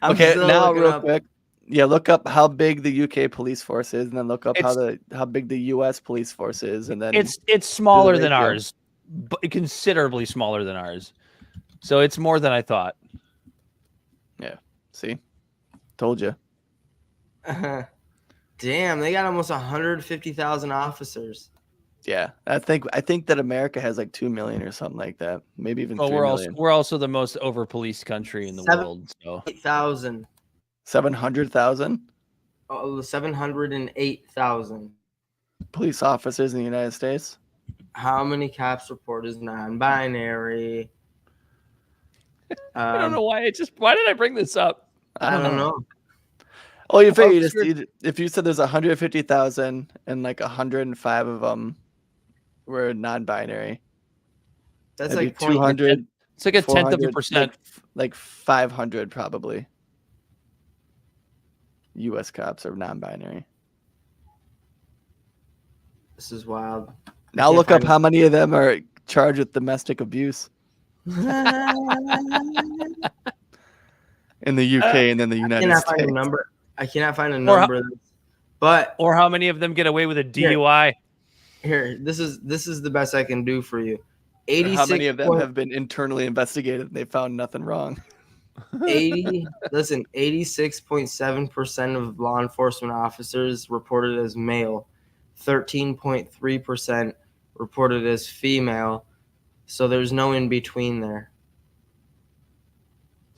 Okay, now real quick. Yeah, look up how big the UK police force is, and then look up how big the US police force is, and then it's smaller than ours, but considerably smaller than ours. So it's more than I thought. Yeah. See, told you. Damn, they got almost 150,000 officers. Yeah, I think that America has like 2 million or something like that, maybe even 3 million. We're also the most over-policed country in the world. So 8,000. 700,000. 708,000 police officers in the United States. How many cops report as non-binary? I don't know why. Why did I bring this up? I don't know. Oh, you figure if you said there's 150,000 and like 105 of them were non-binary. That's like 200. It's like a tenth of a percent. Like 500 probably. U.S. cops are non-binary. This is wild. Now look up how many of them are charged with domestic abuse. In the UK and then the United States. Find a number. I cannot find a number. Or how many of them get away with a DUI? Here, this is the best I can do for you. How many of them 86 have been internally investigated and they found nothing wrong? 86.7% of law enforcement officers reported as male, 13.3% reported as female. So there's no in between there.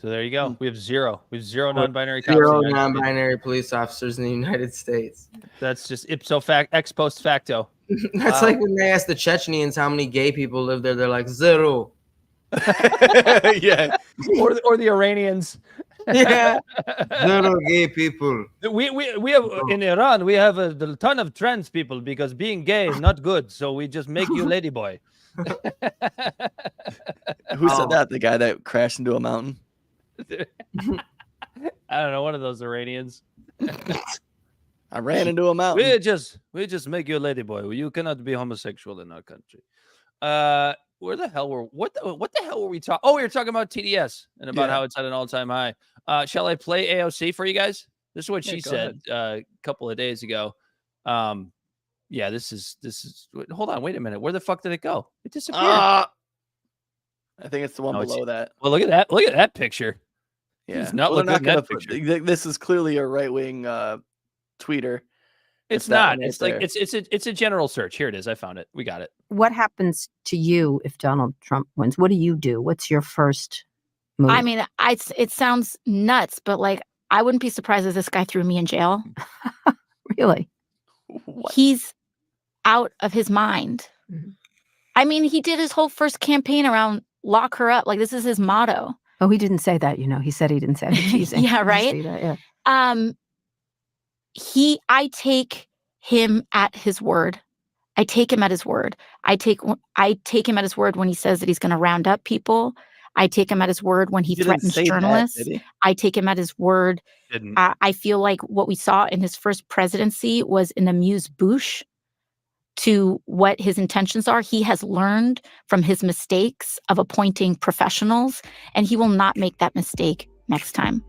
So there you go. We have zero. We have zero non-binary cops. Zero in the United States. non-binary police officers in the United States. That's just ex post facto. That's like when they ask the Chechens how many gay people live there. They're like 0. Yeah. or the Iranians. Yeah. 0 gay people. We have in Iran we have a ton of trans people because being gay is not good. So we just make you ladyboy. Who said that? The guy that crashed into a mountain? I don't know, one of those Iranians. I ran into a mountain. We just make you a ladyboy. You cannot be homosexual in our country. Where the hell were what the hell were we talking? Oh, we were talking about TDS and about how it's at an all-time high. Shall I play AOC for you guys? This is what she said a couple of days ago. Yeah, this is hold on, wait a minute. Where the fuck did it go? It disappeared. I think it's the one below that. Well, look at that. Look at that picture. Yeah. He's not looking at that picture. This is clearly a right-wing tweeter. It's not. It's like it's a general search. Here it is. I found it. We got it. What happens to you if Donald Trump wins? What do you do? What's your first move? I mean, it sounds nuts, but like I wouldn't be surprised if this guy threw me in jail. Really? What? He's out of his mind. Mm-hmm. I mean, he did his whole first campaign around lock her up. Like this is his motto. Oh, he didn't say that. He said he didn't say it. Teasing. Yeah, right. See that? Yeah. I take him at his word. I take him at his word. I take him at his word when he says that he's going to round up people. I take him at his word when he threatens journalists. I take him at his word. I feel like what we saw in his first presidency was an amuse-bouche to what his intentions are. He has learned from his mistakes of appointing professionals, and he will not make that mistake next time.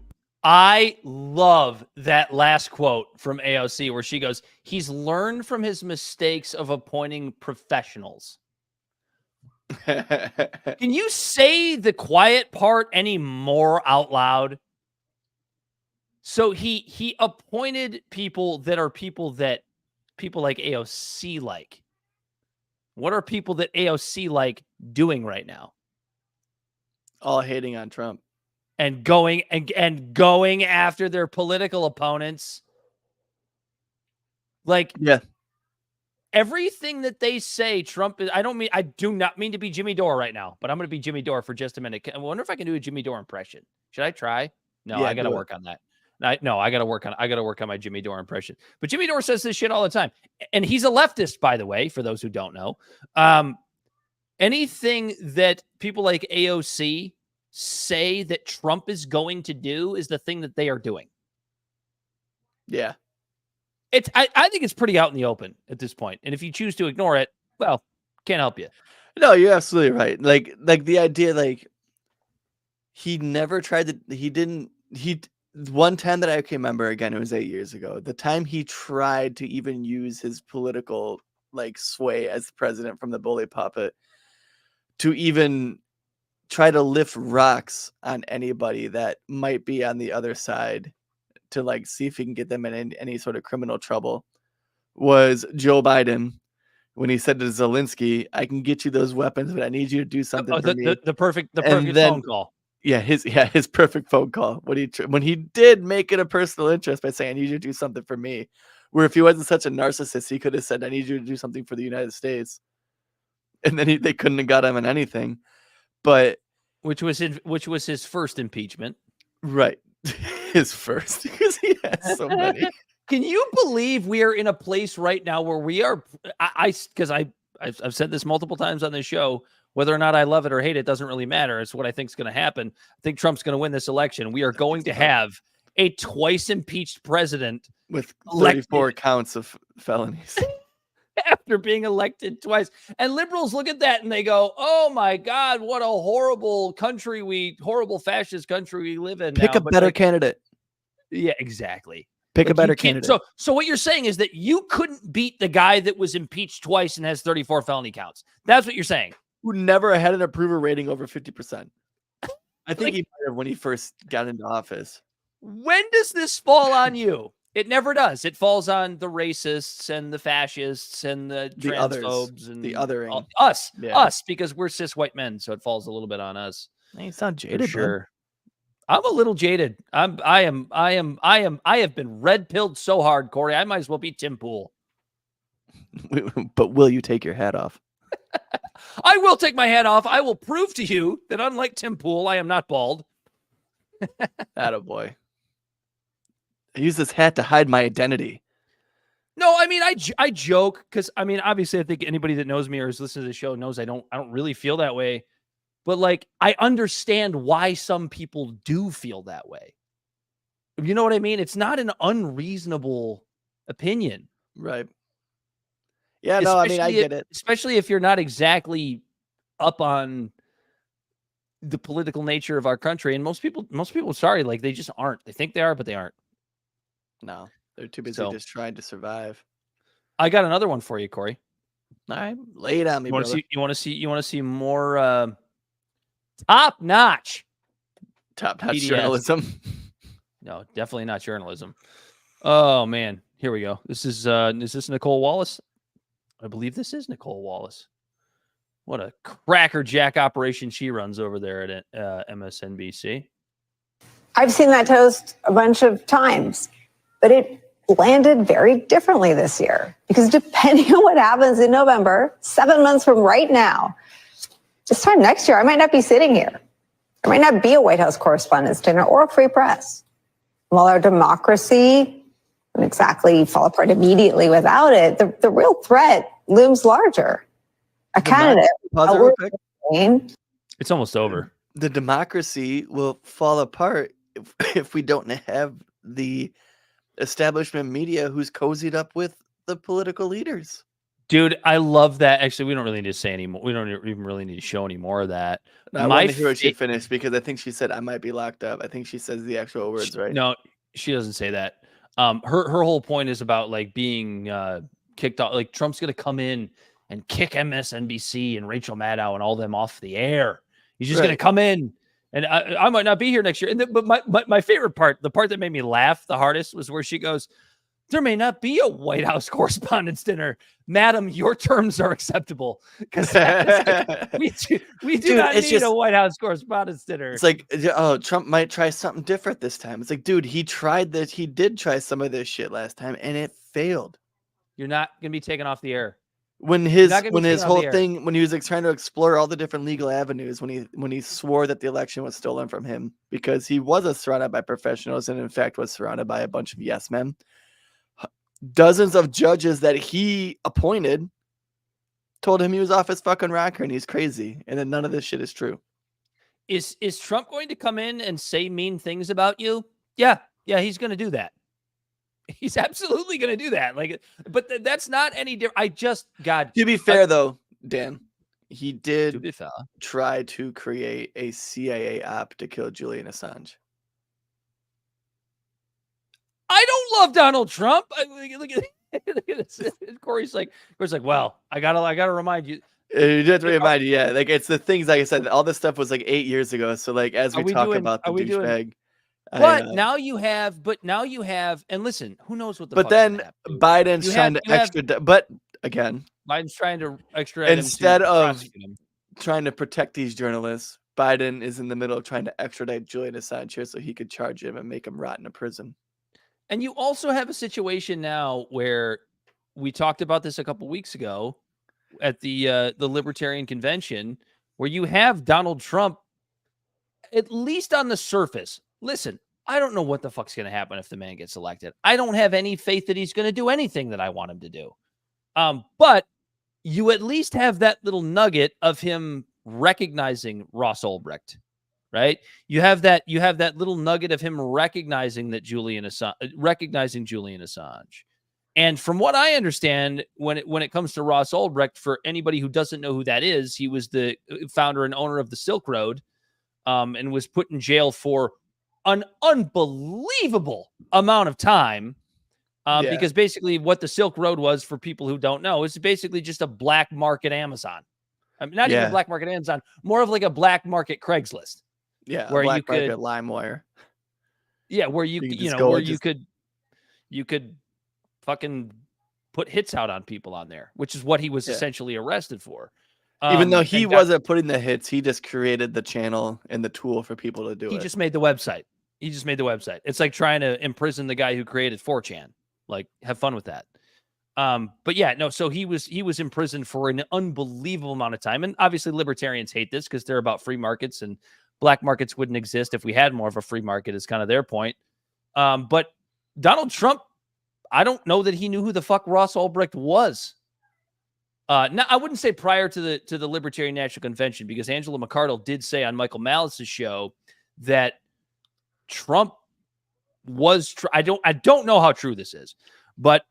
I love that last quote from AOC where she goes, he's learned from his mistakes of appointing professionals. Can you say the quiet part any more out loud? So he appointed people that are people like AOC like. What are people that AOC like doing right now? All hating on Trump. And going after their political opponents. Like, yeah, everything that they say, Trump is. I do not mean to be Jimmy Dore right now, but I'm going to be Jimmy Dore for just a minute. I wonder if I can do a Jimmy Dore impression. Should I try? No, I got to work on that. I got to work on my Jimmy Dore impression. But Jimmy Dore says this shit all the time, and he's a leftist, by the way. For those who don't know, anything that people like AOC say that Trump is going to do is the thing that they are doing. Yeah. I think it's pretty out in the open at this point. And if you choose to ignore it, well, can't help you. No, you're absolutely right. Like the idea, like he never tried to, one time that I can remember, again, it was 8 years ago, the time he tried to even use his political like sway as president from the bully puppet to even try to lift rocks on anybody that might be on the other side to like see if he can get them in any sort of criminal trouble was Joe Biden when he said to Zelensky, I can get you those weapons, but I need you to do something for me. The perfect phone call. Yeah, his perfect phone call. When he did make it a personal interest by saying, I need you to do something for me. Where if he wasn't such a narcissist, he could have said, I need you to do something for the United States. And then they couldn't have got him in anything. But which was his first impeachment. Right. His first, because he has so many. Can you believe we are in a place right now where we are? Because I've said this multiple times on this show, whether or not I love it or hate it doesn't really matter. It's what I think is going to happen. I think Trump's going to win this election. We are going to have a twice impeached president with 34 counts of felonies. After being elected twice. And liberals look at that and they go, oh my God, what a horrible country horrible fascist country we live in. Pick a better candidate. Yeah, exactly. Pick a better candidate. So what you're saying is that you couldn't beat the guy that was impeached twice and has 34 felony counts. That's what you're saying. Who never had an approval rating over 50%. I think he might have when he first got into office. When does this fall on you? It never does. It falls on the racists and the fascists and the transphobes and the othering. Us, because we're cis white men. So it falls a little bit on us. You sound jaded, sure. I'm a little jaded. I have been red pilled so hard, Corey. I might as well be Tim Pool. But will you take your hat off? I will take my hat off. I will prove to you that unlike Tim Pool, I am not bald. Attaboy. I use this hat to hide my identity. No, I mean, I joke because, I mean, obviously I think anybody that knows me or has listened to the show knows I don't really feel that way. But like, I understand why some people do feel that way. You know what I mean? It's not an unreasonable opinion. Right. Yeah, no, I mean, I get it. Especially if you're not exactly up on the political nature of our country. And most people, sorry, like they just aren't. They think they are, but they aren't. No, they're too busy just trying to survive. I got another one for you, Corey. All right, lay it on me, brother. You want to see more top-notch journalism? No, definitely not journalism. Oh man, here we go. This is this Nicole Wallace? I believe this is Nicole Wallace. What a crackerjack operation she runs over there at MSNBC. I've seen that toast a bunch of times, but it landed very differently this year because depending on what happens in November, 7 months from right now, this time next year, I might not be sitting here. There might not be a White House Correspondents' Dinner or a free press. While our democracy wouldn't exactly fall apart immediately without it, the real threat looms larger. A candidate. It's almost over. The democracy will fall apart if we don't have the establishment media who's cozied up with the political leaders. Dude, I love that. Actually, we don't really need to say anymore. We don't even really need to show any more of that. No, I want to hear what she finished because I think she said I might be locked up. I think she says the actual words, right? No, she doesn't say that. Her whole point is about like being kicked off. Like Trump's going to come in and kick MSNBC and Rachel Maddow and all them off the air. He's just going to come in, and I might not be here next year. But my favorite part, the part that made me laugh the hardest, was where she goes, "There may not be a White House Correspondents' Dinner, madam. Your terms are acceptable because we do not need a White House Correspondents' Dinner." It's like, oh, Trump might try something different this time. It's like, dude, he tried this. He did try some of this shit last time, and it failed. You're not going to be taken off the air. When his whole thing, when he was like trying to explore all the different legal avenues, when he swore that the election was stolen from him because he was surrounded by professionals and in fact was surrounded by a bunch of yes men. Dozens of judges that he appointed told him he was off his fucking rocker and he's crazy, and then none of this shit is true. Is Trump going to come in and say mean things about you? Yeah, he's going to do that. He's absolutely going to do that. Like, but that's not any different. To be fair, though, Dan, he did try to create a CIA op to kill Julian Assange. I don't love Donald Trump. Look at this. Corey's like, well, I gotta remind you. You have to remind you, yeah. Like it's the things, like I said, all this stuff was like 8 years ago. So like as we talk about the douchebag. But now you have, and listen, who knows what the But then Biden's trying to extradite. But again, Biden's trying to extradite instead of trying to protect these journalists. Biden is in the middle of trying to extradite Julian Assange here so he could charge him and make him rot in a prison. And you also have a situation now where we talked about this a couple weeks ago at the Libertarian Convention, where you have Donald Trump, at least on the surface. Listen, I don't know what the fuck's going to happen if the man gets elected. I don't have any faith that he's going to do anything that I want him to do. But you at least have that little nugget of him recognizing Ross Ulbricht, right? You have that little nugget of him recognizing Julian Assange. And from what I understand, when it comes to Ross Ulbricht, for anybody who doesn't know who that is, he was the founder and owner of the Silk Road, and was put in jail for an unbelievable amount of time Because basically what the Silk Road was, for people who don't know, is basically just a black market Amazon. I mean, not even a black market Amazon, more of like a black market Craigslist. Yeah, where black you could market LimeWire. Yeah, where you could fucking put hits out on people on there, which is what he was essentially arrested for. Even though he wasn't putting the hits, he just created the channel and the tool for people to do it. He just made the website. It's like trying to imprison the guy who created 4chan. Like, have fun with that. But yeah, no, so he was imprisoned for an unbelievable amount of time. And obviously libertarians hate this because they're about free markets, and black markets wouldn't exist if we had more of a free market, is kind of their point. But Donald Trump, I don't know that he knew who the fuck Ross Ulbricht was. Now, I wouldn't say prior to the Libertarian National Convention, because Angela McArdle did say on Michael Malice's show that Trump was. I don't know how true this is, but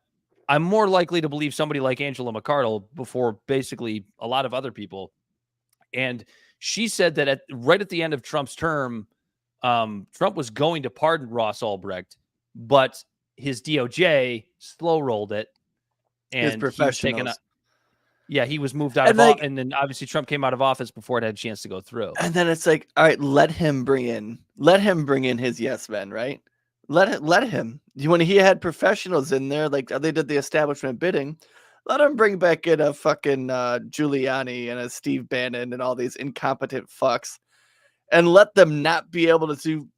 I'm more likely to believe somebody like Angela McArdle before basically a lot of other people. And she said that right at the end of Trump's term, Trump was going to pardon Ross Ulbricht, but his DOJ slow rolled it, and he was moved out of office, and then obviously Trump came out of office before it had a chance to go through. And then it's like, all right, let him bring in his yes men, right? Let him. When he had professionals in there, like they did the establishment bidding, let him bring back in a fucking Giuliani and a Steve Bannon and all these incompetent fucks, and let them not be able to do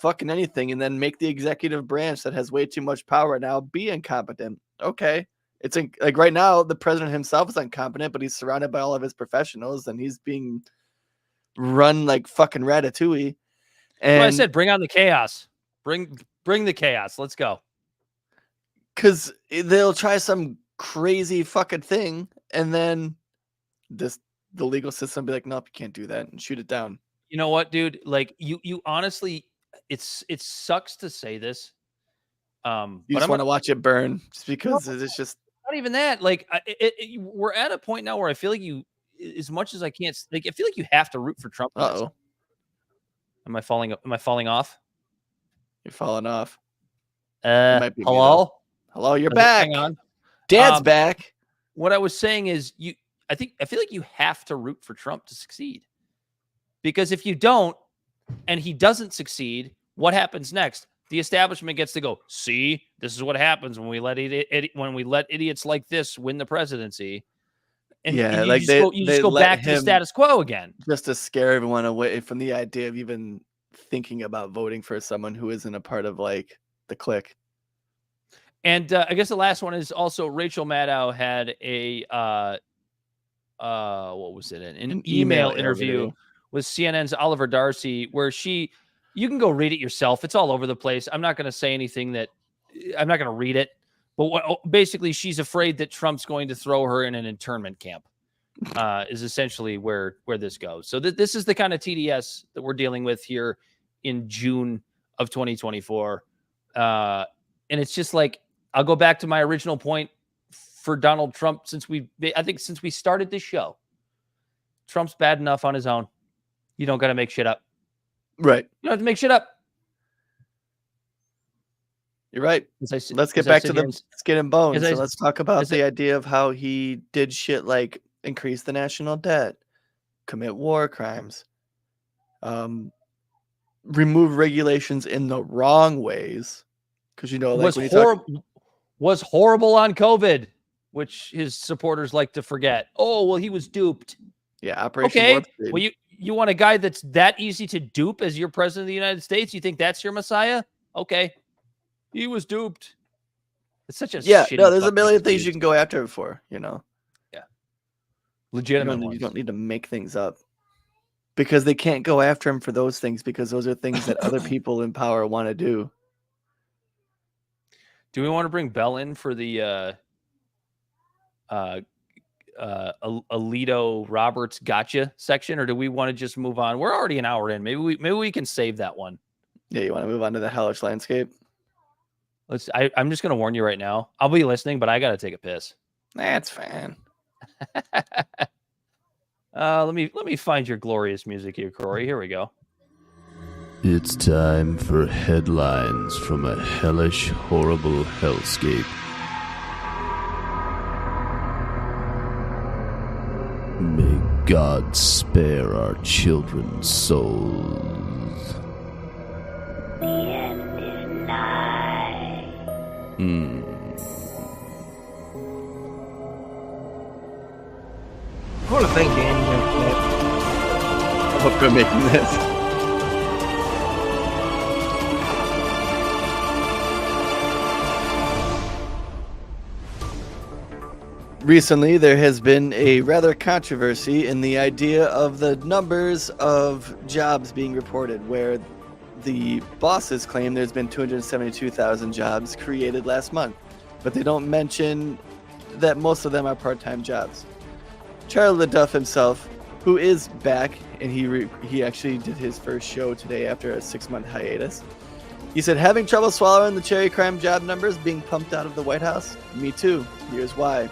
fucking anything, and then make the executive branch that has way too much power now be incompetent. Okay. It's like right now, the president himself is incompetent, but he's surrounded by all of his professionals, and he's being run like fucking Ratatouille. And I said, bring on the chaos. Bring the chaos. Let's go. Because they'll try some crazy fucking thing, and then the legal system be like, nope, you can't do that, and shoot it down. You know what, dude? Like you honestly, it sucks to say this. You just want to watch it burn, just because it's just. Not even that. Like, we're at a point now where I feel like as much as I can't, like, I feel like you have to root for Trump. Uh-oh. Am I falling off? You're falling off. Hello? Hello, you're back. Hang on. Dad's back. What I was saying is I feel like you have to root for Trump to succeed. Because if you don't, and he doesn't succeed, what happens next? The establishment gets to go, see, this is what happens when we let idiots like this win the presidency. And you just go back to the status quo again. Just to scare everyone away from the idea of even thinking about voting for someone who isn't a part of like the clique. And I guess the last one is also Rachel Maddow had a what was it? An email interview with CNN's Oliver Darcy, where you can go read it yourself. It's all over the place. I'm not going to say anything I'm not going to read it. But basically, she's afraid that Trump's going to throw her in an internment camp, is essentially where this goes. So this is the kind of TDS that we're dealing with here in June of 2024. And it's just like, I'll go back to my original point for Donald Trump. Since we started this show, Trump's bad enough on his own. You don't got to make shit up. Right. You don't have to make shit up. You're right. Let's get back to the skin and bones. So let's talk about the idea of how he did shit like increase the national debt, commit war crimes, remove regulations in the wrong ways. Because, you know, like was horrible on COVID, which his supporters like to forget. Oh, well, he was duped. Yeah, Operation Warp Speed. Well, you want a guy that's that easy to dupe as your president of the United States? You think that's your messiah? Okay. He was duped. It's such a there's a million things you can go after him for, you know. Yeah. Legitimate. You don't need to make things up. Because they can't go after him for those things, because those are things that other people in power want to do. Do we want to bring Bell in for the Alito Roberts gotcha section, or do we want to just move on? We're already an hour in. Maybe we can save that one. Yeah, you want to move on to the hellish landscape? I'm just gonna warn you right now. I'll be listening, but I gotta take a piss. That's fine. Let me find your glorious music here, Corey. Here we go. It's time for headlines from a hellish, horrible hellscape. May God spare our children's souls. The end is nigh. I want to thank Danny for that. I hope they're making this. Recently, there has been a rather controversy in the idea of the numbers of jobs being reported, where the bosses claim there's been 272,000 jobs created last month, but they don't mention that most of them are part-time jobs. Charlie LaDuff himself, who is back, and he actually did his first show today after a 6-month hiatus. He said, having trouble swallowing the cherry crime job numbers being pumped out of the White House? Me too. Here's why.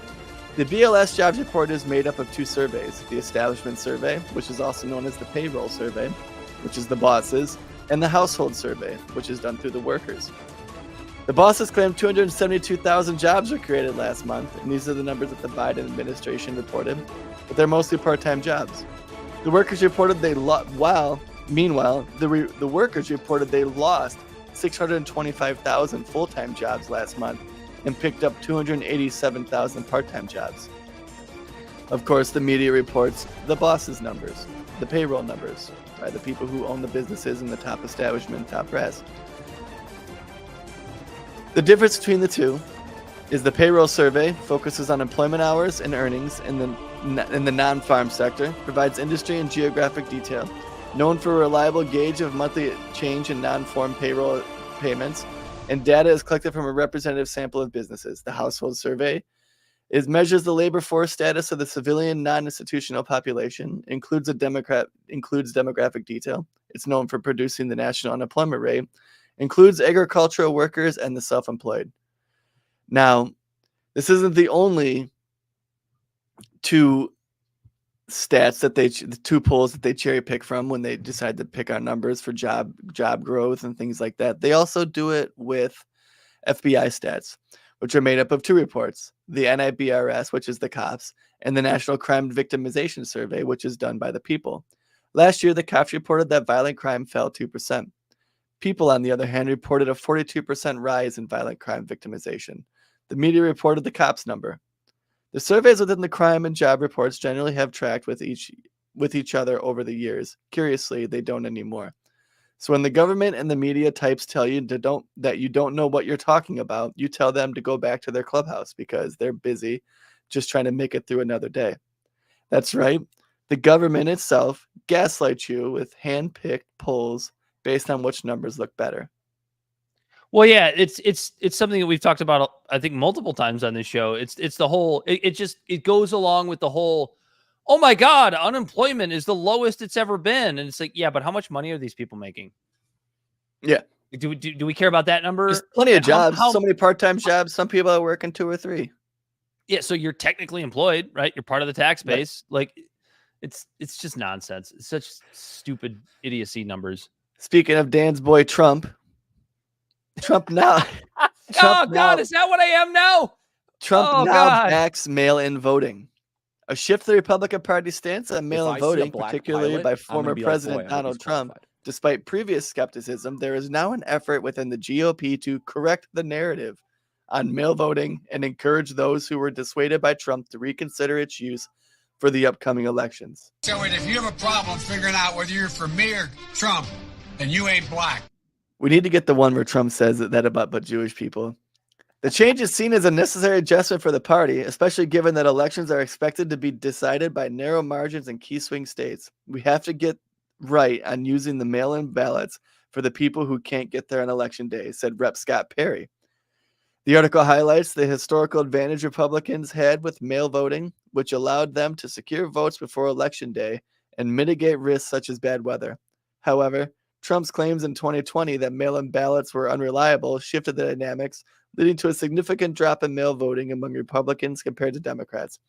The BLS jobs report is made up of 2 surveys, the Establishment Survey, which is also known as the Payroll Survey, which is the bosses, and the Household Survey, which is done through the workers. The bosses claim 272,000 jobs were created last month, and these are the numbers that the Biden administration reported, but they're mostly part-time jobs. The workers reported meanwhile, the workers reported they lost 625,000 full-time jobs last month, and picked up 287,000 part-time jobs. Of course, the media reports the bosses' numbers, the payroll numbers, by the people who own the businesses and the top establishment, top brass. The difference between the two is the payroll survey focuses on employment hours and earnings in the non-farm sector, provides industry and geographic detail, known for a reliable gauge of monthly change in non-farm payroll payments, and data is collected from a representative sample of businesses. The Household Survey measures the labor force status of the civilian non-institutional population, includes demographic detail. It's known for producing the national unemployment rate, includes agricultural workers and the self-employed. Now, this isn't the only 2 stats that the 2 polls that they cherry pick from when they decide to pick our numbers for job growth and things like that. They also do it with FBI stats, which are made up of 2 reports, the NIBRS, which is the cops, and the National Crime Victimization Survey, which is done by the people. Last year, the cops reported that violent crime fell 2%. People, on the other hand, reported a 42% rise in violent crime victimization. The media reported the cops' number. The surveys within the crime and job reports generally have tracked with each other over the years. Curiously, they don't anymore. So when the government and the media types tell you that you don't know what you're talking about, you tell them to go back to their clubhouse because they're busy just trying to make it through another day. That's right. The government itself gaslights you with hand-picked polls based on which numbers look better. Well, yeah, it's something that we've talked about, I think, multiple times on this show. It's the whole, it goes along with the whole, oh my God, unemployment is the lowest it's ever been. And it's like, yeah, but how much money are these people making? Yeah. Do we care about that number? There's plenty of jobs, so many part-time jobs. Some people are working 2 or 3. Yeah, so you're technically employed, right? You're part of the tax base. Right. Like, it's just nonsense. It's such stupid idiocy numbers. Speaking of Dan's boy, Trump now. God, is that what I am now? Trump backs mail-in voting. A shift to the Republican Party stance on mail-in voting, particularly by former President Donald Trump. Despite previous skepticism, there is now an effort within the GOP to correct the narrative on mail voting and encourage those who were dissuaded by Trump to reconsider its use for the upcoming elections. So if you have a problem figuring out whether you're for me or Trump, then you ain't black. We need to get the one where Trump says that about Jewish people. The change is seen as a necessary adjustment for the party, especially given that elections are expected to be decided by narrow margins in key swing states. We have to get right on using the mail-in ballots for the people who can't get there on election day, said Rep. Scott Perry. The article highlights the historical advantage Republicans had with mail voting, which allowed them to secure votes before election day and mitigate risks such as bad weather. However, Trump's claims in 2020 that mail-in ballots were unreliable shifted the dynamics, leading to a significant drop in mail voting among Republicans compared to Democrats.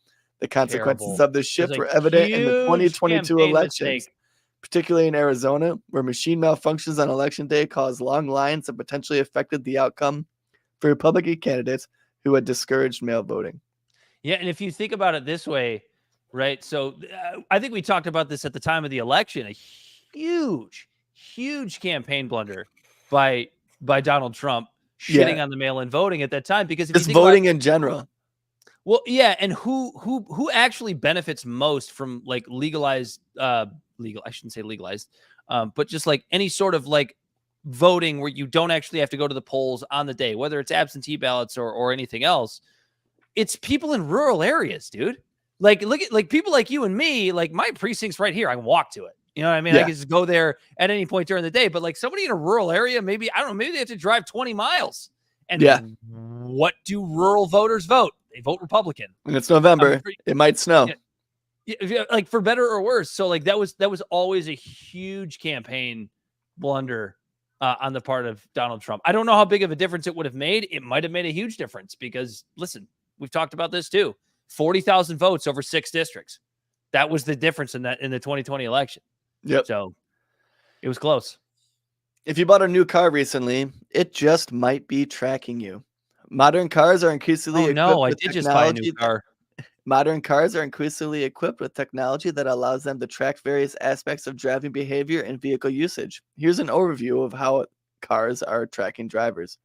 The consequences of this shift were evident in the 2022 elections. particularly in Arizona, where machine malfunctions on Election Day caused long lines and potentially affected the outcome for Republican candidates who had discouraged mail voting. Yeah, and if you think about it this way, right? So I think we talked about this at the time of the election, a huge campaign blunder by Donald Trump shitting on the mail-in voting at that time, because if just you think voting in general. Well, yeah, and who actually benefits most from like legalized I shouldn't say legalized, but just like any sort of like voting where you don't actually have to go to the polls on the day, whether it's absentee ballots or anything else. It's people in rural areas, dude. Like, look at like people like you and me, like my precinct's right here. I can walk to it. You know what I mean? Yeah. I can just go there at any point during the day. But like somebody in a rural area, maybe, I don't know, maybe they have to drive 20 miles. And what do rural voters vote? They vote Republican. And it's November. It might snow. Yeah, like for better or worse. So like that was always a huge campaign blunder on the part of Donald Trump. I don't know how big of a difference it would have made. It might have made a huge difference because listen, we've talked about this too. 40,000 votes over 6 districts. That was the difference in the 2020 election. Yep. So it was close. If you bought a new car recently, it just might be tracking you. Modern cars are increasingly equipped with I did just buy a new car. Modern cars are increasingly equipped with technology that allows them to track various aspects of driving behavior and vehicle usage. Here's an overview of how cars are tracking drivers.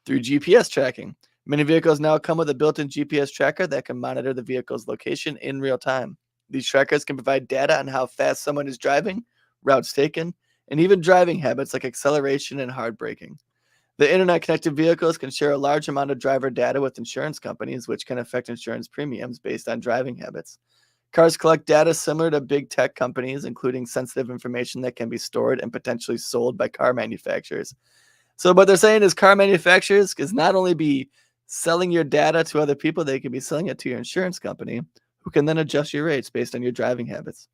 Through GPS tracking. Many vehicles now come with a built-in GPS tracker that can monitor the vehicle's location in real time. These trackers can provide data on how fast someone is driving, routes taken, and even driving habits like acceleration and hard braking. The internet-connected vehicles can share a large amount of driver data with insurance companies, which can affect insurance premiums based on driving habits. Cars collect data similar to big tech companies, including sensitive information that can be stored and potentially sold by car manufacturers. So what they're saying is car manufacturers can not only be selling your data to other people, they can be selling it to your insurance company, who can then adjust your rates based on your driving habits.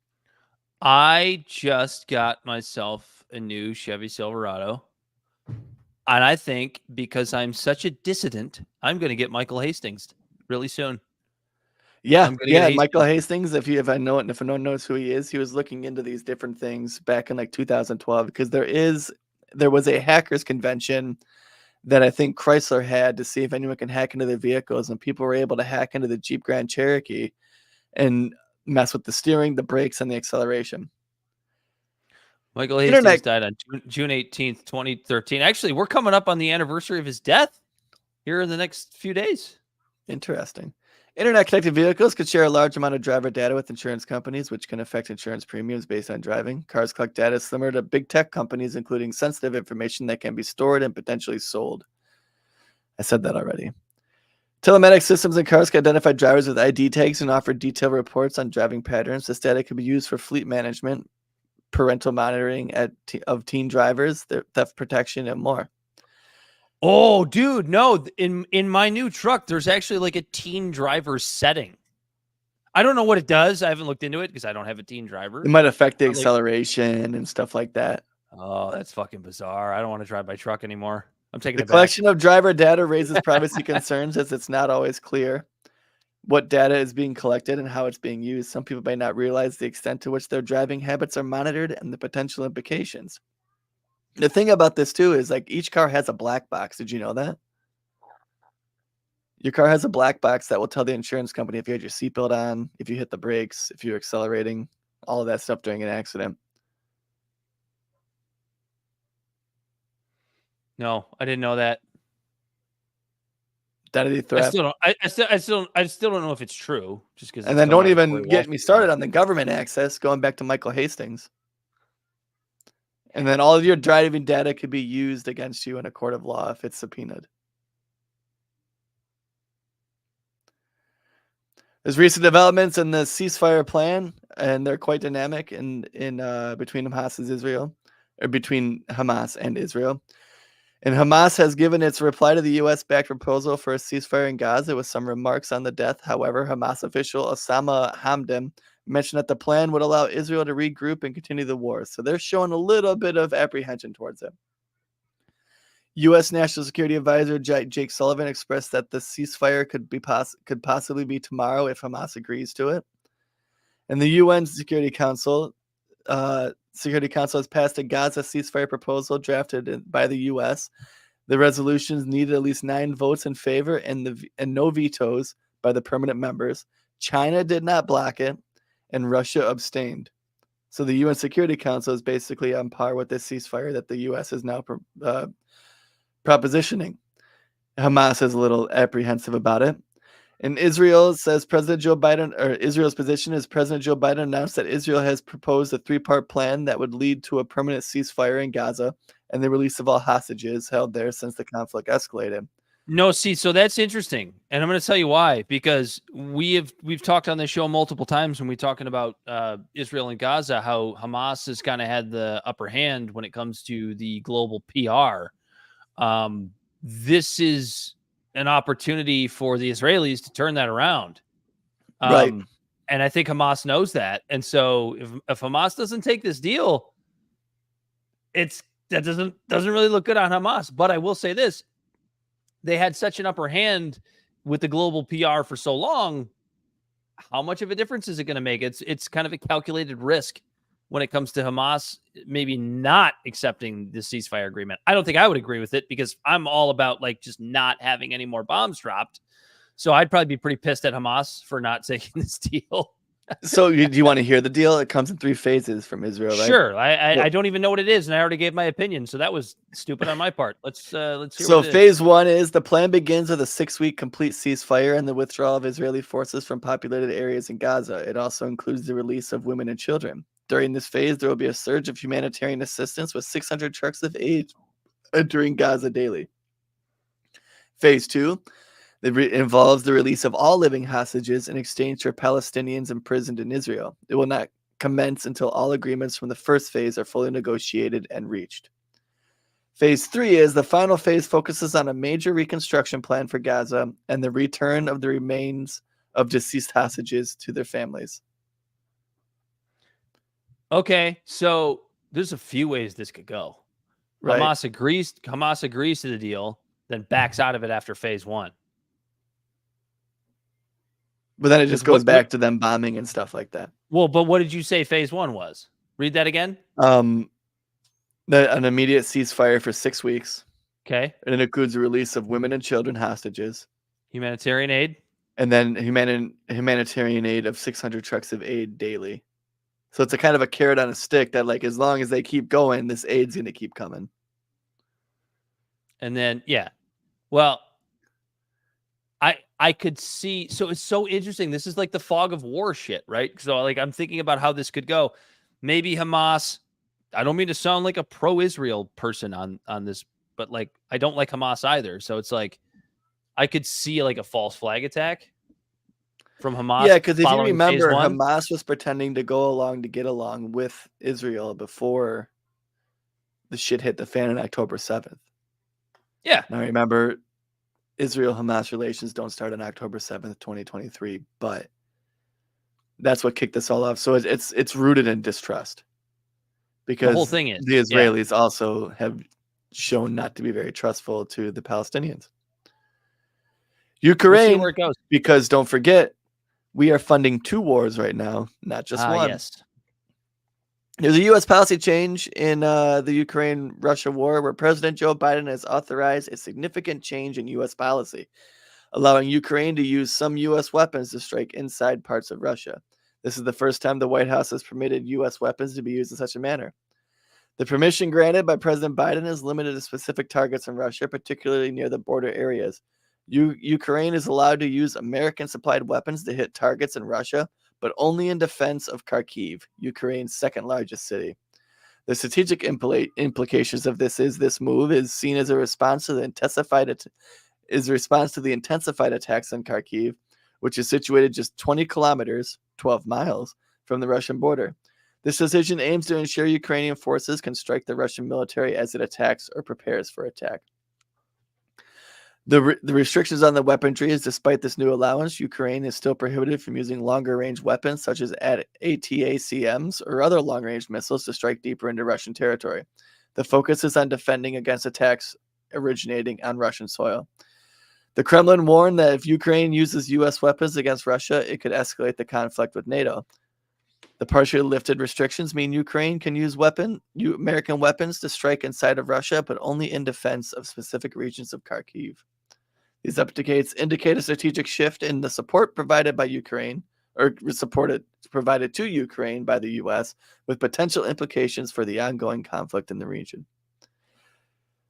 I just got myself a new Chevy Silverado. And I think because I'm such a dissident, I'm going to get Michael Hastings really soon. Yeah, Michael Hastings. If no one knows who he is, he was looking into these different things back in like 2012 because there was a hackers convention that I think Chrysler had to see if anyone can hack into their vehicles, and people were able to hack into the Jeep Grand Cherokee and mess with the steering, the brakes, and the acceleration. Michael Hastings died on June 18th, 2013. Actually, we're coming up on the anniversary of his death here in the next few days. Interesting. Internet-connected vehicles could share a large amount of driver data with insurance companies, which can affect insurance premiums based on driving. Cars collect data similar to big tech companies, including sensitive information that can be stored and potentially sold. I said that already. Telematics systems in cars can identify drivers with ID tags and offer detailed reports on driving patterns. This data can be used for fleet management, parental monitoring of teen drivers, theft protection, and more. Oh, dude, no. In my new truck, there's actually like a teen driver setting. I don't know what it does. I haven't looked into it because I don't have a teen driver. It might affect the acceleration and stuff like that. Oh, that's fucking bizarre. I don't want to drive my truck anymore. I'm taking the it back. collection of driver data raises privacy concerns as it's not always clear what data is being collected and how it's being used. Some people may not realize the extent to which their driving habits are monitored and the potential implications. The thing about this too is like each car has a black box. Did you know that? Your car has a black box that will tell the insurance company if you had your seatbelt on, if you hit the brakes, if you're accelerating, all of that stuff during an accident. No, I didn't know that. Identity theft. I still don't know if it's true. Just because. And then don't even get me started on the government access. Going back to Michael Hastings. And then all of your driving data could be used against you in a court of law if it's subpoenaed. There's recent developments in the ceasefire plan, and they're quite dynamic in between between Hamas and Israel. And Hamas has given its reply to the U.S.-backed proposal for a ceasefire in Gaza with some remarks on the death. However, Hamas official Osama Hamdan mentioned that the plan would allow Israel to regroup and continue the war. So they're showing a little bit of apprehension towards it. U.S. National Security Advisor Jake Sullivan expressed that the ceasefire could possibly be tomorrow if Hamas agrees to it. And the UN Security Council Security Council has passed a Gaza ceasefire proposal drafted by the U.S. The resolutions needed at least 9 votes in favor and no vetoes by the permanent members. China did not block it, and Russia abstained. So the UN Security Council is basically on par with this ceasefire that the U.S. is now propositioning. Hamas is a little apprehensive about it. And Israel says Israel's position is President Joe Biden announced that Israel has proposed a 3-part plan that would lead to a permanent ceasefire in Gaza and the release of all hostages held there since the conflict escalated. No, see, so that's interesting. And I'm going to tell you why, because we've talked on this show multiple times when we're talking about Israel and Gaza, how Hamas has kind of had the upper hand when it comes to the global PR. This is an opportunity for the Israelis to turn that around. Right. And I think Hamas knows that. And so if Hamas doesn't take this deal, that doesn't really look good on Hamas. But I will say this. They had such an upper hand with the global PR for so long. How much of a difference is it going to make? It's kind of a calculated risk when it comes to Hamas maybe not accepting the ceasefire agreement. I don't think I would agree with it because I'm all about like just not having any more bombs dropped. So I'd probably be pretty pissed at Hamas for not taking this deal. So do you want to hear the deal? It comes in 3 phases from Israel, right? Sure. I don't even know what it is, and I already gave my opinion, so that was stupid on my part. Let's hear. So phase 1 is the plan begins with a 6-week complete ceasefire and the withdrawal of Israeli forces from populated areas in Gaza. It also includes the release of women and children. During this phase, there will be a surge of humanitarian assistance with 600 trucks of aid entering Gaza daily. Phase 2 involves the release of all living hostages in exchange for Palestinians imprisoned in Israel. It will not commence until all agreements from the first phase are fully negotiated and reached. Phase 3 is the final phase, focuses on a major reconstruction plan for Gaza and the return of the remains of deceased hostages to their families. Okay, so there's a few ways this could go. Right. Hamas agrees to the deal, then backs out of it after phase 1. But then it just goes back to them bombing and stuff like that. Well, but what did you say phase 1 was? Read that again. An immediate ceasefire for 6 weeks. Okay. And it includes the release of women and children hostages. Humanitarian aid. And then humanitarian aid of 600 trucks of aid daily. So it's a kind of a carrot on a stick that, like, as long as they keep going, this aid's going to keep coming. And then, yeah. Well, I could see. So it's so interesting. This is like the fog of war shit, right? So, like, I'm thinking about how this could go. Maybe Hamas. I don't mean to sound like a pro-Israel person on this, but, like, I don't like Hamas either. So it's like I could see like a false flag attack from Hamas. Yeah, because if you remember, Hamas was pretending to go along to get along with Israel before the shit hit the fan on October 7th. Yeah. Now remember, Israel-Hamas relations don't start on October 7th, 2023, but that's what kicked this all off. So it's rooted in distrust. Because the whole thing is, the Israelis also have shown not to be very trustful to the Palestinians. Ukraine, we'll see where it goes. Because don't forget, we are funding 2 wars right now, not just one. Yes. There's a U.S. policy change in the Ukraine-Russia war where President Joe Biden has authorized a significant change in U.S. policy, allowing Ukraine to use some U.S. weapons to strike inside parts of Russia. This is the first time the White House has permitted U.S. weapons to be used in such a manner. The permission granted by President Biden is limited to specific targets in Russia, particularly near the border areas. Ukraine is allowed to use American-supplied weapons to hit targets in Russia, but only in defense of Kharkiv, Ukraine's second largest city. The strategic implications of this move is seen as a response to the intensified attacks on Kharkiv, which is situated just 20 kilometers, 12 miles, from the Russian border. This decision aims to ensure Ukrainian forces can strike the Russian military as it attacks or prepares for attack. The restrictions on the weaponry is, despite this new allowance, Ukraine is still prohibited from using longer-range weapons such as ATACMs or other long-range missiles to strike deeper into Russian territory. The focus is on defending against attacks originating on Russian soil. The Kremlin warned that if Ukraine uses U.S. weapons against Russia, it could escalate the conflict with NATO. The partially lifted restrictions mean Ukraine can use American weapons to strike inside of Russia, but only in defense of specific regions of Kharkiv. These updates indicate a strategic shift in the support provided by Ukraine, or provided to Ukraine by the U.S., with potential implications for the ongoing conflict in the region.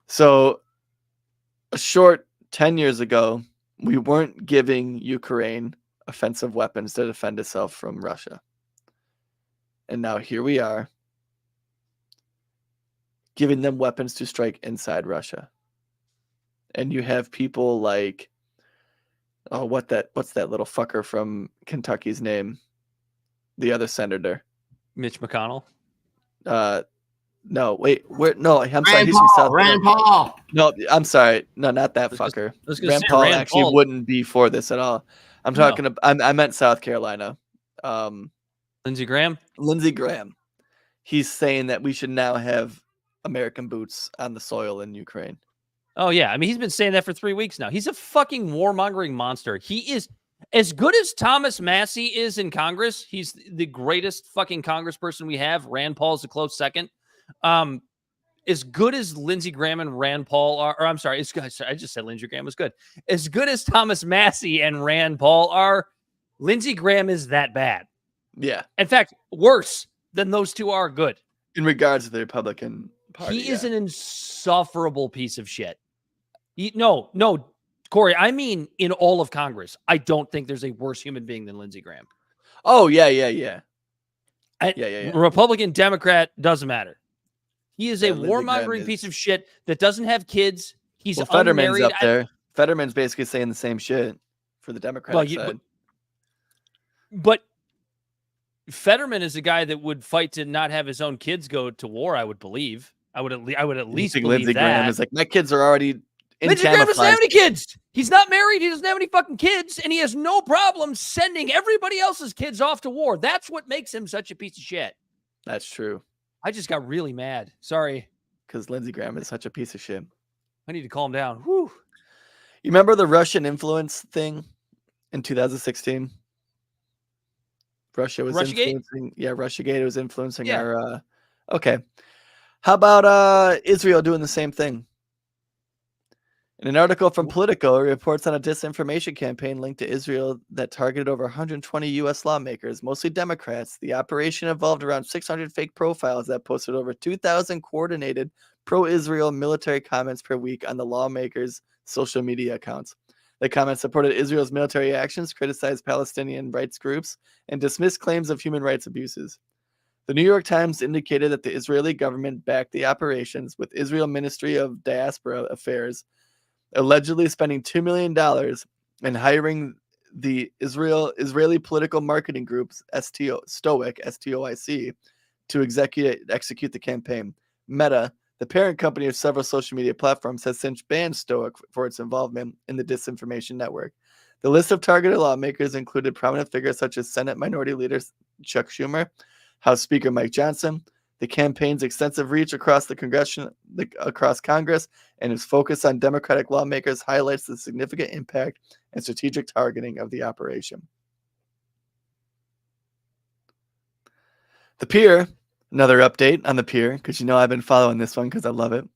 So, a short 10 years ago, we weren't giving Ukraine offensive weapons to defend itself from Russia. And now here we are, giving them weapons to strike inside Russia. And you have people like, what's that little fucker from Kentucky's name? The other senator. Mitch McConnell. No, wait, I'm sorry. Rand He's Paul, from South Rand Carolina. Paul. No, I'm sorry. No, not that fucker. Rand Paul actually wouldn't be for this at all. I'm talking about, I meant South Carolina. Lindsey Graham. Lindsey Graham. He's saying that we should now have American boots on the soil in Ukraine. Oh, yeah. I mean, he's been saying that for 3 weeks now. He's a fucking warmongering monster. He is as good as Thomas Massey is in Congress. He's the greatest fucking congressperson we have. Rand Paul's a close second. As good as Lindsey Graham and Rand Paul are, or I'm sorry, I just said Lindsey Graham was good. As good as Thomas Massey and Rand Paul are, Lindsey Graham is that bad. Yeah. In fact, worse than those two are good. In regards to the Republican Party. He is an insufferable piece of shit. No, Corey, I mean in all of Congress. I don't think there's a worse human being than Lindsey Graham. Oh, yeah. Yeah. Republican, Democrat, doesn't matter. He is a warmongering piece of shit that doesn't have kids. He's Fetterman's unmarried. up there. Fetterman's basically saying the same shit for the Democratic side. But Fetterman is a guy that would fight to not have his own kids go to war, I would believe. I would at least believe Lindsey that. Graham is like, my kids are already in Lindsey Graham doesn't have any kids. He's not married. He doesn't have any fucking kids. And he has no problem sending everybody else's kids off to war. That's what makes him such a piece of shit. That's true. I just got really mad. Sorry. Because Lindsey Graham is such a piece of shit. I need to calm down. Whew. You remember the Russian influence thing in 2016? Russia was influencing. Yeah, Russiagate was influencing our. Okay. How about Israel doing the same thing? In an article from Politico, it reports on a disinformation campaign linked to Israel that targeted over 120 U.S. lawmakers, mostly Democrats. The operation involved around 600 fake profiles that posted over 2,000 coordinated pro-Israel military comments per week on the lawmakers' social media accounts. The comments supported Israel's military actions, criticized Palestinian rights groups, and dismissed claims of human rights abuses. The New York Times indicated that the Israeli government backed the operations, with Israel Ministry of Diaspora Affairs allegedly spending $2 million and hiring the Israeli political marketing groups Stoic, S-T-O-I-C, to execute the campaign. Meta, the parent company of several social media platforms, has since banned Stoic for its involvement in the disinformation network. The list of targeted lawmakers included prominent figures such as Senate Minority Leader Chuck Schumer, House Speaker Mike Johnson. The campaign's extensive reach across across Congress and its focus on Democratic lawmakers highlights the significant impact and strategic targeting of the operation. The Pier, another update on the Pier, because I've been following this one because I love it.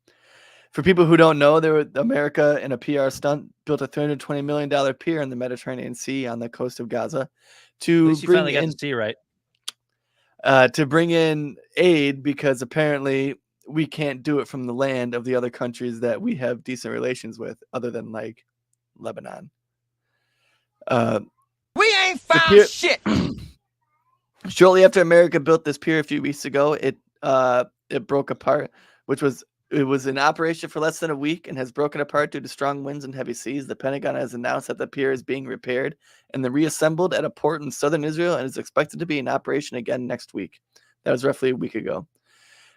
For people who don't know, America, in a PR stunt, built a $320 million pier in the Mediterranean Sea on the coast of Gaza to At least you finally got to see right. To bring in aid, because apparently we can't do it from the land of the other countries that we have decent relations with, other than like Lebanon. We ain't found shit. Shortly after America built this pier a few weeks ago, it broke apart, it was in operation for less than a week and has broken apart due to strong winds and heavy seas. The Pentagon has announced that the pier is being repaired and then reassembled at a port in southern Israel and is expected to be in operation again next week. That was roughly a week ago.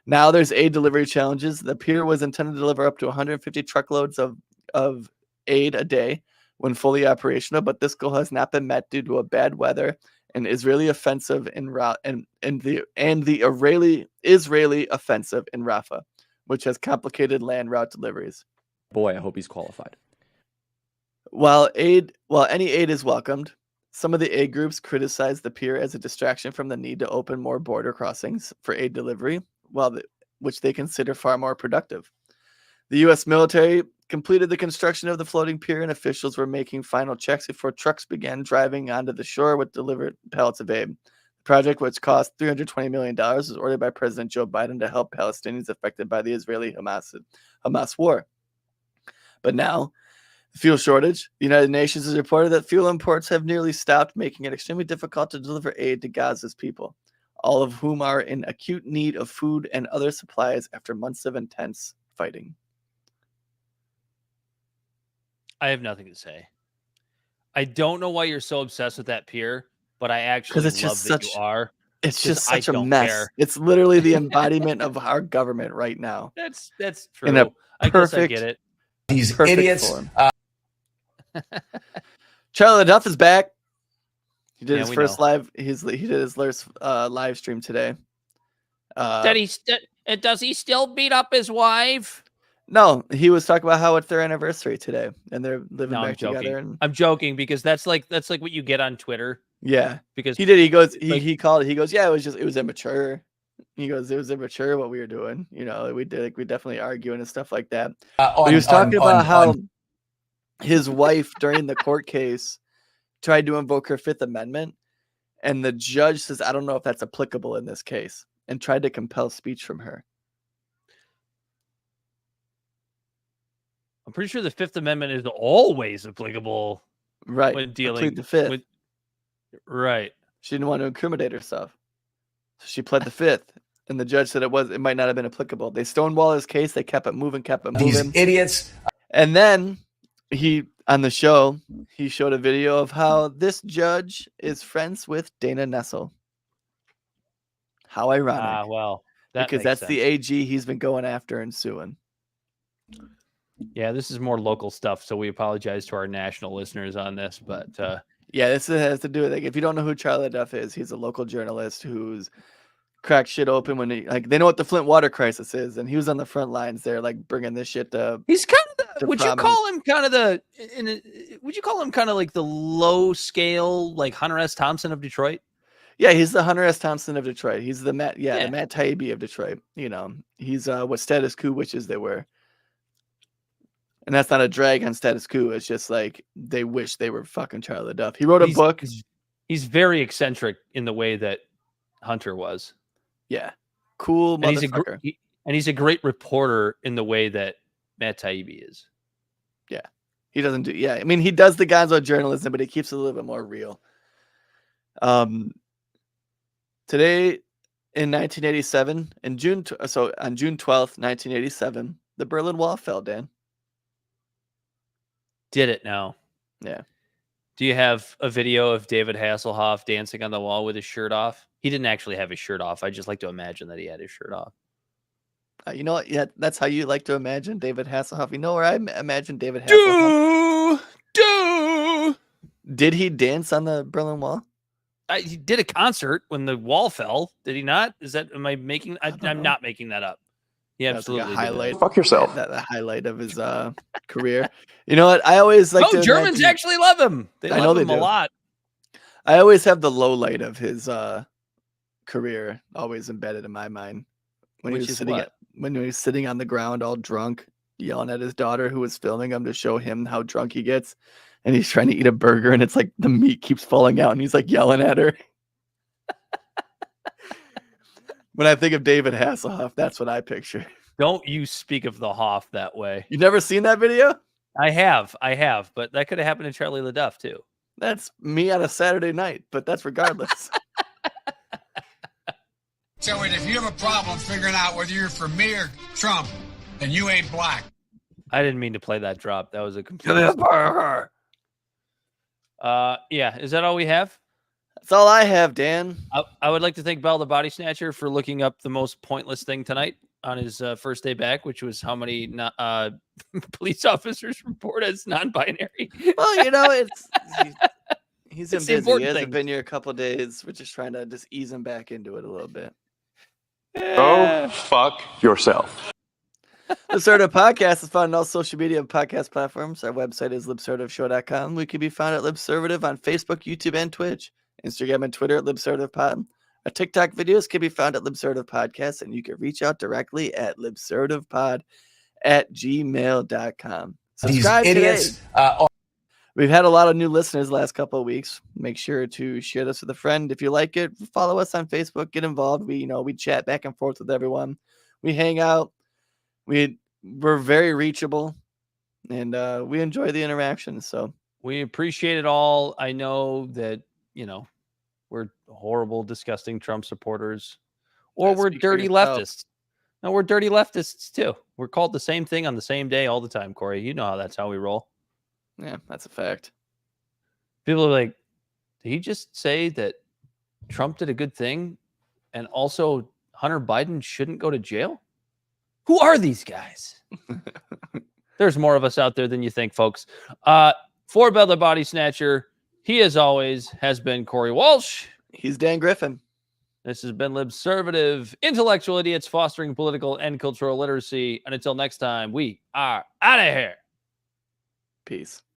Now there's aid delivery challenges. The pier was intended to deliver up to 150 truckloads of aid a day when fully operational, but this goal has not been met due to a bad weather and Israeli offensive the Israeli offensive in Rafah, which has complicated land route deliveries. Boy, I hope he's qualified. While any aid is welcomed, Some of the aid groups criticized the pier as a distraction from the need to open more border crossings for aid delivery, which they consider far more productive. The U.S. military completed the construction of the floating pier, and officials were making final checks before trucks began driving onto the shore with delivered pallets of aid. The project, which cost $320 million, was ordered by President Joe Biden to help Palestinians affected by the Israeli-Hamas war. But now, fuel shortage. The United Nations has reported that fuel imports have nearly stopped, making it extremely difficult to deliver aid to Gaza's people, all of whom are in acute need of food and other supplies after months of intense fighting. I have nothing to say. I don't know why you're so obsessed with that pier, but I actually it's love just that such, you are. It's just such a don't mess. care. It's literally the embodiment of our government right now. That's true. I guess I get it. These idiots. Charlie Duff is back. He did his we first know. live. He did his first live stream today. Does he still beat up his wife? No, he was talking about how it's their anniversary today, and they're living back together. And I'm joking because that's like what you get on Twitter. yeah, Because he did. He goes. like- He called it. He goes, yeah, it was immature. He goes, it was immature what we were doing. You know, we definitely arguing and stuff like that. But he was talking about how his wife during the court case tried to invoke her Fifth Amendment, and the judge says, I don't know if that's applicable in this case, and tried to compel speech from her. I'm pretty sure the Fifth Amendment is always applicable, right? When dealing Plead the Fifth, right? She didn't want to incriminate herself, so she pled the Fifth, and the judge said it might not have been applicable. They stonewalled his case. They kept it moving. These idiots. And then on the show, he showed a video of how this judge is friends with Dana Nessel. How ironic! Well, because that's the AG he's been going after and suing. Yeah, this is more local stuff, so we apologize to our national listeners on this, but yeah, this has to do with, like, if you don't know who Charlie Duff is, he's a local journalist who's cracked shit open when they know what the Flint water crisis is, and he was on the front lines there, like bringing this shit to. He's kind of would you call him kind of like the low scale, like Hunter S. Thompson of Detroit? Yeah, he's the Hunter S. Thompson of Detroit. He's the Matt Taibbi of Detroit. You know, he's what Status Quo wishes they were. And that's not a drag on Status Quo. It's just like they wish they were fucking Charlie Duff. He wrote a book. He's very eccentric in the way that Hunter was. Yeah. Cool motherfucker. And he's a great reporter in the way that Matt Taibbi is. Yeah. He doesn't do... Yeah. I mean, he does the gonzo journalism, but he keeps it a little bit more real. Today in 1987, on June 12th, 1987, the Berlin Wall fell, Dan. Did it now? Yeah. Do you have a video of David Hasselhoff dancing on the wall with his shirt off? He didn't actually have his shirt off. I just like to imagine that he had his shirt off. You know what? Yeah, that's how you like to imagine David Hasselhoff. You know where I imagine David Hasselhoff? Did he dance on the Berlin Wall? He did a concert when the wall fell. Did he not? Am I making? I'm not making that up. He absolutely like a highlight. Fuck yourself. The highlight of his career. You know what? I always like. Oh, Germans actually love him. They love him a lot. I always have the low light of his career always embedded in my mind. When he was sitting on the ground all drunk, yelling at his daughter who was filming him to show him how drunk he gets, and he's trying to eat a burger, and it's like the meat keeps falling out, and he's like yelling at her. When I think of David Hasselhoff, that's what I picture. Don't you speak of the Hoff that way. You've never seen that video? I have, but that could have happened to Charlie LaDuff too. That's me on a Saturday night, but that's regardless. So if you have a problem figuring out whether you're for me or Trump, then you ain't black. I didn't mean to play that drop. That was a complete. Yeah, is that all we have? That's all I have, Dan. I would like to thank Bell the Bodysnatcher for looking up the most pointless thing tonight on his first day back, which was how many police officers report as non-binary. Well, you know, he's been busy. He hasn't thing. been here a couple of days. We're just trying to just ease him back into it a little bit. Go fuck yourself. Libservative Podcast is found on all social media and podcast platforms. Our website is libservativeshow.com. We can be found at Libservative on Facebook, YouTube, and Twitch. Instagram and Twitter at LibservativePod. Our TikTok videos can be found at Libservative Podcast, and you can reach out directly at libservativepod@gmail.com. Subscribe These idiots. today. We've had a lot of new listeners the last couple of weeks. Make sure to share this with a friend. If you like it, follow us on Facebook. Get involved. We chat back and forth with everyone. We hang out. We're very reachable, and we enjoy the interaction. So we appreciate it all. I know that we're horrible, disgusting Trump supporters, or we're dirty leftists. No, we're dirty leftists too. We're called the same thing on the same day all the time, Corey. You know that's how we roll. Yeah, that's a fact. People are like, did he just say that Trump did a good thing and also Hunter Biden shouldn't go to jail? Who are these guys? There's more of us out there than you think, folks. For Bell the Bodysnatcher, he, as always, has been Corey Walsh. He's Dan Griffin. This has been Libservative, intellectual idiots fostering political and cultural literacy. And until next time, we are out of here. Peace.